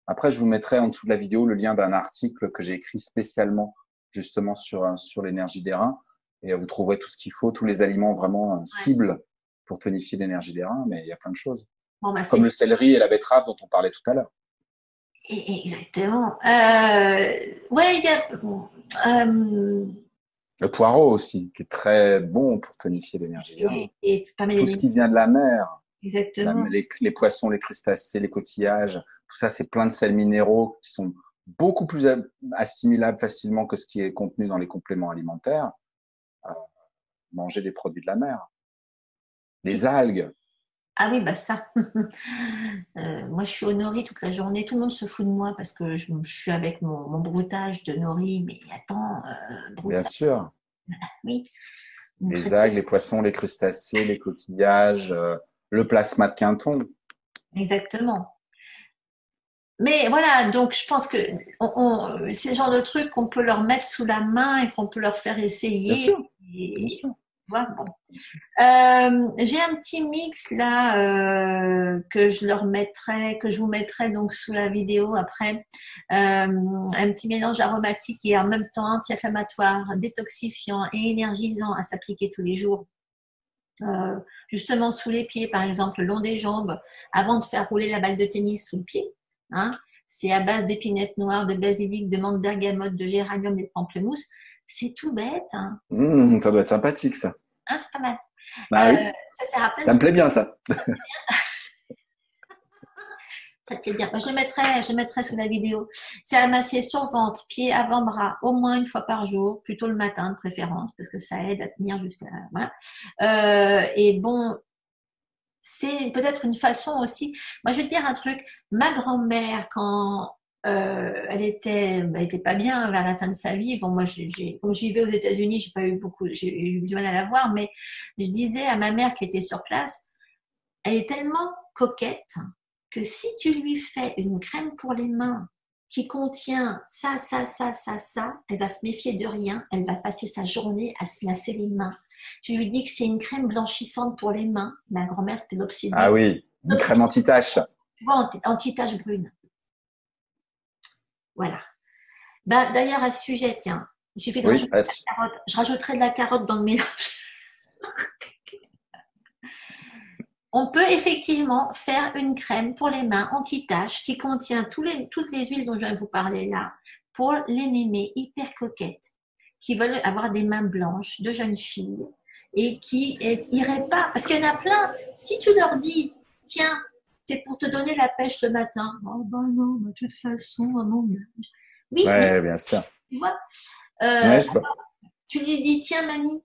Après, je vous mettrai en dessous de la vidéo le lien d'un article que j'ai écrit spécialement justement sur l'énergie des reins. Et vous trouverez tout ce qu'il faut, tous les aliments vraiment Ouais. cibles pour tonifier l'énergie des reins. Mais il y a plein de choses. Bon, bah, c'est Comme le bien. céleri et la betterave dont on parlait tout à l'heure. Exactement. Ouais, il y a… Le poireau aussi, qui est très bon pour tonifier l'énergie des reins. et parmi Tout les ce légumes, qui vient de la mer, exactement. les poissons, les crustacés, les coquillages, tout ça, c'est plein de sels minéraux qui sont beaucoup plus assimilables facilement que ce qui est contenu dans les compléments alimentaires. Euh, Manger des produits de la mer, des algues. Ah oui, bah ça. Moi, je suis au nori toute la journée. Tout le monde se fout de moi parce que je suis avec mon broutage de nori. Mais attends, Bien broutage, sûr, oui. Donc, les algues, les poissons, les crustacés, les coquillages, le plasma de Quinton. exactement. Mais voilà, donc je pense que c'est le genre de truc qu'on peut leur mettre sous la main et qu'on peut leur faire Bien essayer. sûr, bien Et, sûr, tu vois, bon. bien sûr. J'ai un petit mix là que je leur mettrai, que je vous mettrai donc sous la vidéo après. Un petit mélange aromatique et en même temps anti-inflammatoire, détoxifiant et énergisant à s'appliquer tous les jours. Euh, Justement sous les pieds, par exemple, le long des jambes, avant de faire rouler la balle de tennis sous le pied. Hein. C'est à base d'épinettes noires, de basilic, de menthe bergamote, de géranium et de pamplemousse. C'est tout bête, hein. Ça doit être sympathique, ça. Hein, c'est pas mal. Ah oui, Ça sert à plein de ça me trucs. plaît bien, ça. Ça te fait bien. Je le mettrai sous la vidéo. C'est à masser sur ventre, pied, avant-bras, au moins une fois par jour, plutôt le matin de préférence, parce que ça aide à tenir jusqu'à… Voilà. Et bon, c'est peut-être une façon aussi… Moi, je vais te dire un truc. Ma grand-mère, quand elle était pas bien vers la fin de sa vie. Bon, moi, comme je vivais aux États-Unis, j'ai eu du mal à la voir, mais je disais à ma mère qui était sur place, elle est tellement coquette que si tu lui fais une crème pour les mains qui contient ça, elle va se méfier de rien. Elle va passer sa journée à se lasser les mains. Tu lui dis que c'est une crème blanchissante pour les mains. Ma grand-mère, c'était Ah l'obsédie. oui, une crème anti-tache. Tu vois, anti-tache brune. Voilà. Bah, d'ailleurs, à ce sujet, tiens, il suffit de Oui, rajouter de la carotte. Je rajouterai de la carotte dans le mélange. On peut effectivement faire une crème pour les mains anti-taches qui contient toutes les huiles dont je viens de vous parler là, pour les mémés hyper coquettes qui veulent avoir des mains blanches, de jeunes filles, et qui iraient pas. Parce qu'il y en a plein. Si tu leur dis, tiens, c'est pour te donner la pêche le matin. Oh ben non, de toute façon, à mon âge. Oui, mais ouais, bien sûr. tu vois, Ouais, euh, je vois. tu lui dis, tiens, mamie,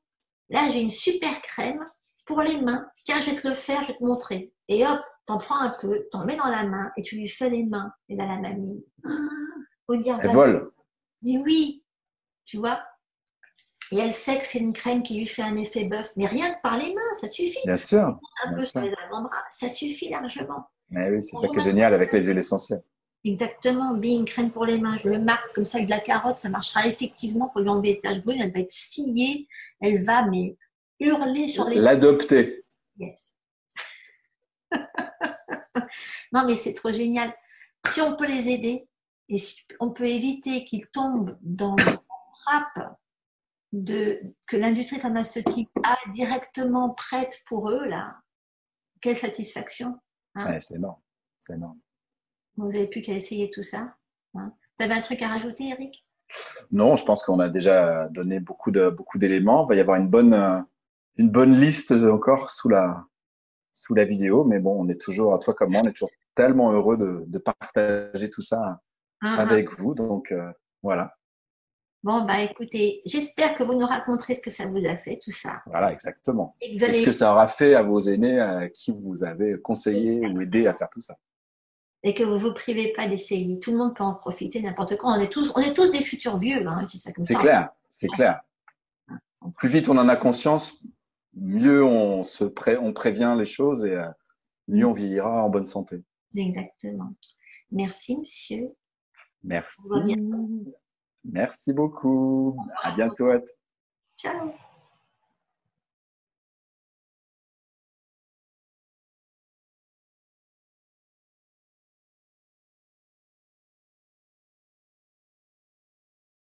là, j'ai une super crème pour les mains. Tiens, je vais te le faire, je vais te montrer. Et hop, t'en prends un peu, t'en mets dans la main et tu lui fais les mains. Et là, la mamie, faut dire, Elle bah, vole, mais oui, tu vois. Et elle sait que c'est une crème qui lui fait un effet bœuf. Mais rien que par les mains, ça suffit. bien sûr, Un bien peu sur sûr. les avant-bras, ça suffit largement. Mais oui, c'est Quand ça je qui est mettrai génial ça, avec les huiles essentielles. exactement, bing, crème pour les mains, je le marque comme ça avec de la carotte, ça marchera effectivement pour lui enlever les taches brunes, elle va être sciée, elle va mais hurler sur les L'adopter. yes. Non mais c'est trop génial. Si on peut les aider et si on peut éviter qu'ils tombent dans la trappe que l'industrie pharmaceutique a directement prête pour eux, là, quelle satisfaction. Hein. Ouais, c'est énorme. C'est énorme. Vous n'avez plus qu'à essayer tout ça. Hein. Tu avais un truc à rajouter, Eric? Non, je pense qu'on a déjà donné beaucoup d'éléments. Il va y avoir une bonne liste encore sous la vidéo. Mais bon, on est toujours, à toi comme moi, on est toujours tellement heureux de partager tout ça Hein, avec vous. Donc, voilà. bon, bah écoutez, j'espère que vous nous raconterez ce que ça vous a fait, tout ça. Voilà, exactement. Et que vous Et ce que allez, ça aura fait à vos aînés à qui vous avez conseillé ou aidé à faire tout ça. et que vous vous privez pas d'essayer. Tout le monde peut en profiter n'importe quand. On est tous des futurs vieux, hein, je dis ça comme C'est ça. clair, c'est clair. On Plus profite. vite on en a conscience, mieux on prévient les choses et mieux on vieillira en bonne santé. Exactement. Merci, monsieur. On Merci. va bien. Merci beaucoup. À bientôt. Ciao.